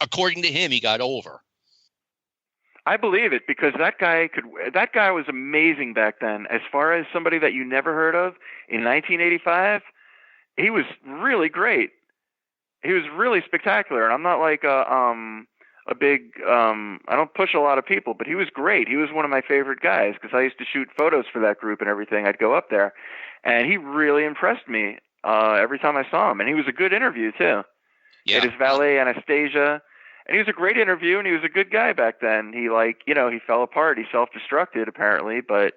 According to him, he got over. I believe it because that guy was amazing back then. As far as somebody that you never heard of in 1985, he was really great. He was really spectacular. And I'm not a big I don't push a lot of people, but he was great. He was one of my favorite guys because I used to shoot photos for that group and everything. I'd go up there, and he really impressed me every time I saw him. And he was a good interview too. Yeah. He had his valet Anastasia. And he was a great interview, and he was a good guy back then. He he fell apart. He self-destructed apparently, but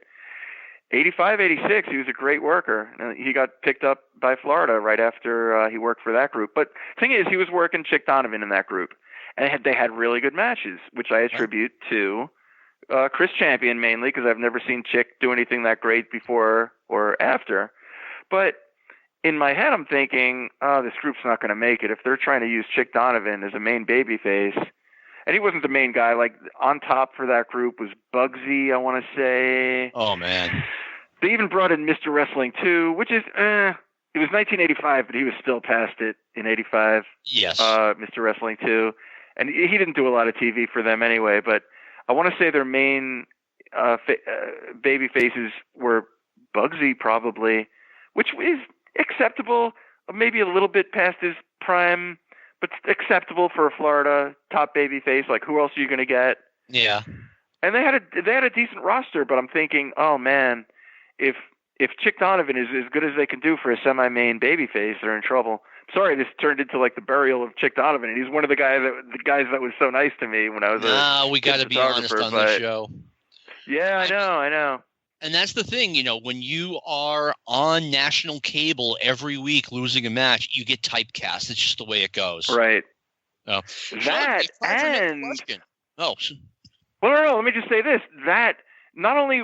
85, 86, he was a great worker. And he got picked up by Florida right after he worked for that group. But the thing is, he was working Chick Donovan in that group, and they had really good matches, which I attribute to Chris Champion mainly because I've never seen Chick do anything that great before or after. But in my head, I'm thinking, this group's not going to make it if they're trying to use Chick Donovan as a main babyface. And he wasn't the main guy. On top for that group was Bugsy, I want to say. Oh, man. They even brought in Mr. Wrestling 2, which is, it was 1985, but he was still past it in 85. Yes. Mr. Wrestling 2. And he didn't do a lot of TV for them anyway, but I want to say their main baby faces were Bugsy probably, which is acceptable, maybe a little bit past his prime, but acceptable for a Florida top baby face. Who else are you going to get? Yeah. And they had a decent roster, but I'm thinking, oh man, if Chick Donovan is as good as they can do for a semi-main baby face, they're in trouble. Sorry, this turned into the burial of Chick Donovan. He's one of the guys that was so nice to me when I was we got to be honest on the show. Yeah, I know. And that's the thing, when you are on national cable every week losing a match, you get typecast. It's just the way it goes. Right. Oh. That and oh. Well, no. Let me just say this: that not only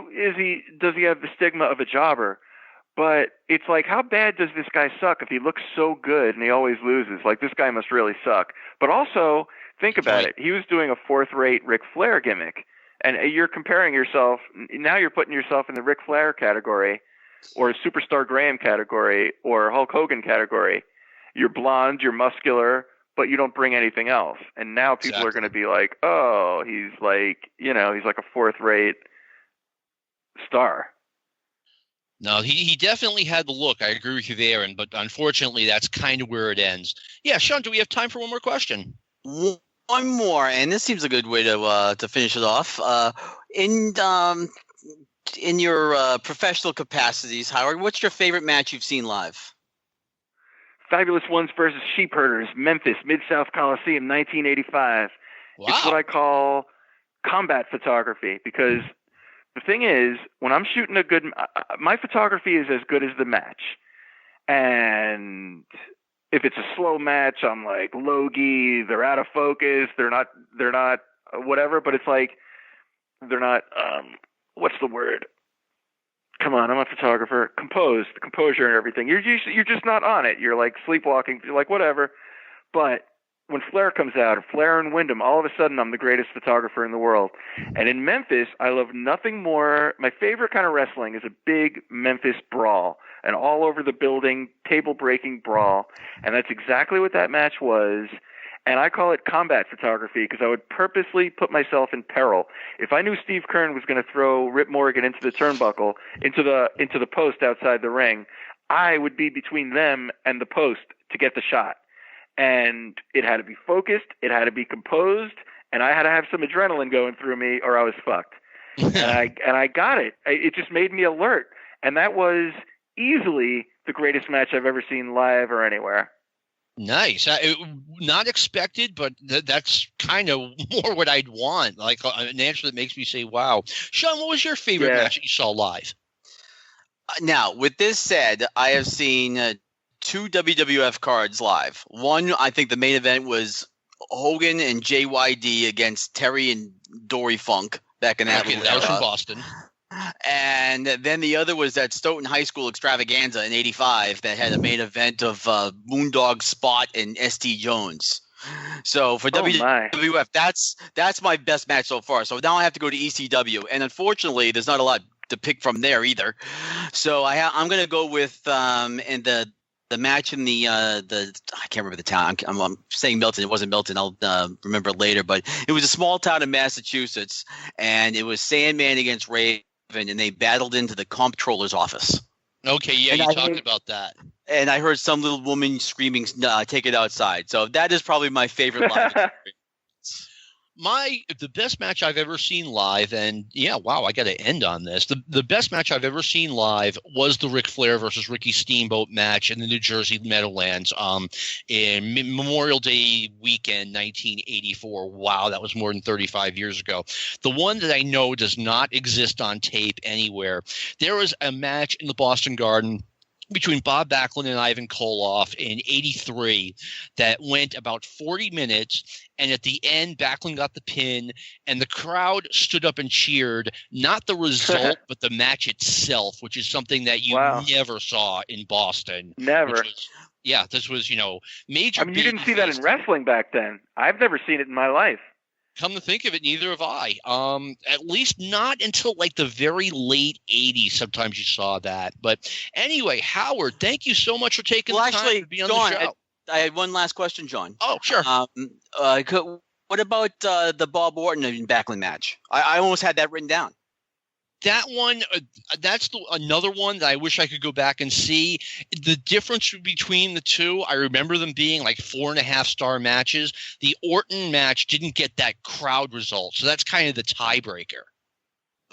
does he have the stigma of a jobber, but it's how bad does this guy suck if he looks so good and he always loses? This guy must really suck. But also think about it: he was doing a fourth-rate Ric Flair gimmick. And you're comparing yourself, now you're putting yourself in the Ric Flair category or Superstar Graham category or Hulk Hogan category. You're blonde, you're muscular, but you don't bring anything else. And now people are going to be like, oh, he's he's a fourth-rate star. No, he definitely had the look. I agree with you there, but unfortunately, that's kind of where it ends. Yeah, Sean, do we have time for one more question? One more, and this seems a good way to finish it off. In your professional capacities, Howard, what's your favorite match you've seen live? Fabulous Ones versus Sheep Herders, Memphis, Mid-South Coliseum, 1985. Wow. It's what I call combat photography, because the thing is, when I'm shooting my photography is as good as the match. And if it's a slow match, I'm like, logy, they're out of focus, they're not whatever, but it's like, they're not, what's the word? Come on, I'm a photographer. Composed, the composure and everything. You're just not on it. You're like sleepwalking. You're like, whatever. But when Flair comes out, Flair and Wyndham, all of a sudden I'm the greatest photographer in the world. And in Memphis, I love nothing more. My favorite kind of wrestling is a big Memphis brawl, an all over the building, table breaking brawl. And that's exactly what that match was. And I call it combat photography because I would purposely put myself in peril. If I knew Steve Keirn was going to throw Rip Morgan into the turnbuckle, into the post outside the ring, I would be between them and the post to get the shot. And it had to be focused, it had to be composed, and I had to have some adrenaline going through me or I was fucked. and I got it. It just made me alert. And that was easily the greatest match I've ever seen live or anywhere. Nice. Not expected, but that's kind of more what I'd want. Like an answer that makes me say, wow. Sean, what was your favorite match that you saw live? Now, with this said, I have seen two WWF cards live. One, I think the main event was Hogan and JYD against Terry and Dory Funk back in that was in Boston. And then the other was that Stoughton High School extravaganza in '85 that had a main event of Moondog Spot and ST Jones. So for WWF, that's my best match so far. So now I have to go to ECW, and unfortunately, there's not a lot to pick from there either. So I'm going to go with in the match in the I can't remember the town. I'm saying Milton. It wasn't Milton. I'll remember later. But it was a small town in Massachusetts, and it was Sandman against Raven, and they battled into the comptroller's office. Okay, yeah, you talked about that. And I heard some little woman screaming, "Take it outside." So that is probably my favorite live experience. The best match I've ever seen live, and yeah, wow, I got to end on this. The best match I've ever seen live was the Ric Flair versus Ricky Steamboat match in the New Jersey Meadowlands in Memorial Day weekend, 1984. Wow, that was more than 35 years ago. The one that I know does not exist on tape anywhere. There was a match in the Boston Garden between Bob Backlund and Ivan Koloff in '83 that went about 40 minutes. And at the end, Backlund got the pin, and the crowd stood up and cheered, not the result, but the match itself, which is something that you never saw in Boston. Never. This was, major. I mean, you didn't see that in wrestling back then. I've never seen it in my life. Come to think of it, neither have I. At least not until like the very late 80s. Sometimes you saw that. But anyway, Howard, thank you so much for taking the time to be on the show. I had one last question, John. Oh, sure. What about the Bob Orton and Backlund match? I almost had that written down. That one, that's another one that I wish I could go back and see. The difference between the two, I remember them being like 4.5-star matches. The Orton match didn't get that crowd result, so that's kind of the tiebreaker.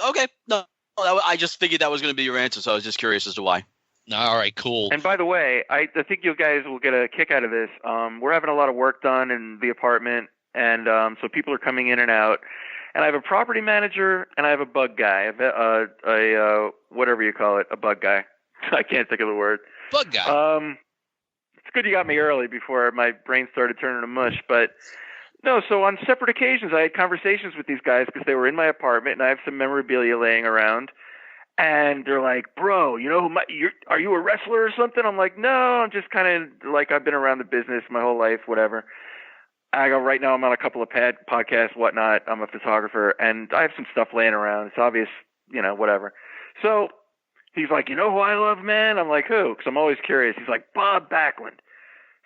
Okay. No, I just figured that was going to be your answer, so I was just curious as to why. All right, cool. And by the way, I think you guys will get a kick out of this. We're having a lot of work done in the apartment, and so people are coming in and out. And I have a property manager, and I have a bug guy, a whatever you call it, a bug guy. I can't think of the word. Bug guy. It's good you got me early before my brain started turning to mush. But no, so on separate occasions, I had conversations with these guys because they were in my apartment, and I have some memorabilia laying around. And they're like, bro, are you a wrestler or something? I'm like, no, I'm just kind of like, I've been around the business my whole life, whatever. I go, right now I'm on a couple of podcasts, whatnot. I'm a photographer, and I have some stuff laying around. It's obvious, whatever. So he's like, you know who I love, man? I'm like, who? Because I'm always curious. He's like, Bob Backlund.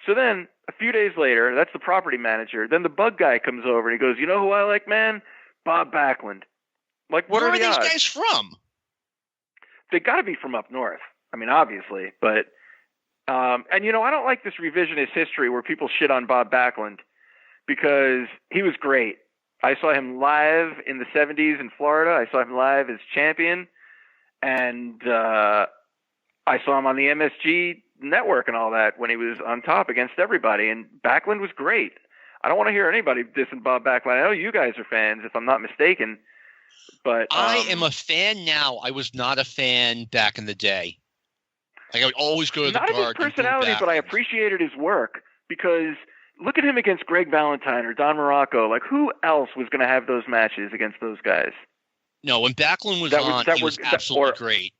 So then a few days later, that's the property manager. Then the bug guy comes over, and he goes, you know who I like, man? Bob Backlund. I'm like, what are the odds? Where are these guys from? they got to be from up north. I mean, obviously, but and I don't like this revisionist history where people shit on Bob Backlund because he was great. I saw him live in the 70s in Florida. I saw him live as champion, and I saw him on the MSG network and all that when he was on top against everybody. And Backlund was great. I don't want to hear anybody dissing Bob Backlund. I know you guys are fans, if I'm not mistaken. But I am a fan now. I was not a fan back in the day. Like I would always go to the Not Guard. of his personality, but I appreciated his work because look at him against Greg Valentine or Don Morocco. Like, who else was going to have those matches against those guys? No, when Backlund was on, he was absolutely great.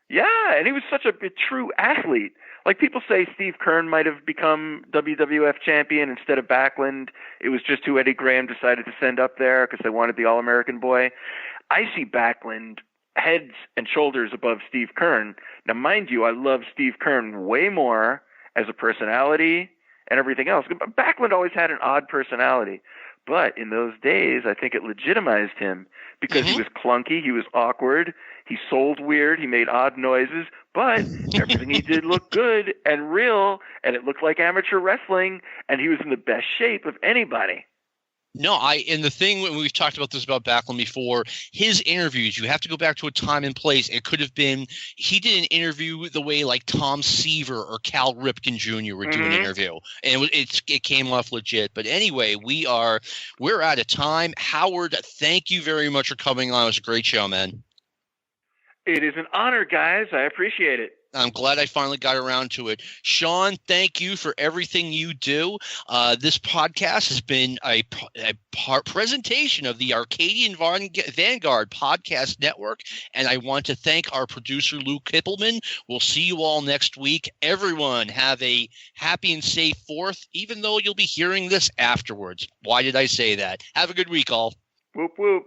Yeah, and he was such a true athlete. Like, people say Steve Keirn might have become WWF champion instead of Backlund. It was just who Eddie Graham decided to send up there because they wanted the All-American boy. I see Backlund heads and shoulders above Steve Keirn. Now, mind you, I love Steve Keirn way more as a personality and everything else. Backlund always had an odd personality. But in those days, I think it legitimized him because he was clunky, he was awkward, he sold weird, he made odd noises, but everything he did looked good and real, and it looked like amateur wrestling, and he was in the best shape of anybody. No, and the thing when we've talked about this about Backlund before, his interviews, you have to go back to a time and place. It could have been he did an interview the way like Tom Seaver or Cal Ripken Jr. would do an interview, and it came off legit. But anyway, we're out of time. Howard, thank you very much for coming on. It was a great show, man. It is an honor, guys. I appreciate it. I'm glad I finally got around to it. Sean, thank you for everything you do. This podcast has been a presentation of the Arcadian Vanguard Podcast Network, and I want to thank our producer, Lou Kipilman. We'll see you all next week. Everyone have a happy and safe 4th, even though you'll be hearing this afterwards. Why did I say that? Have a good week, all. Whoop, whoop.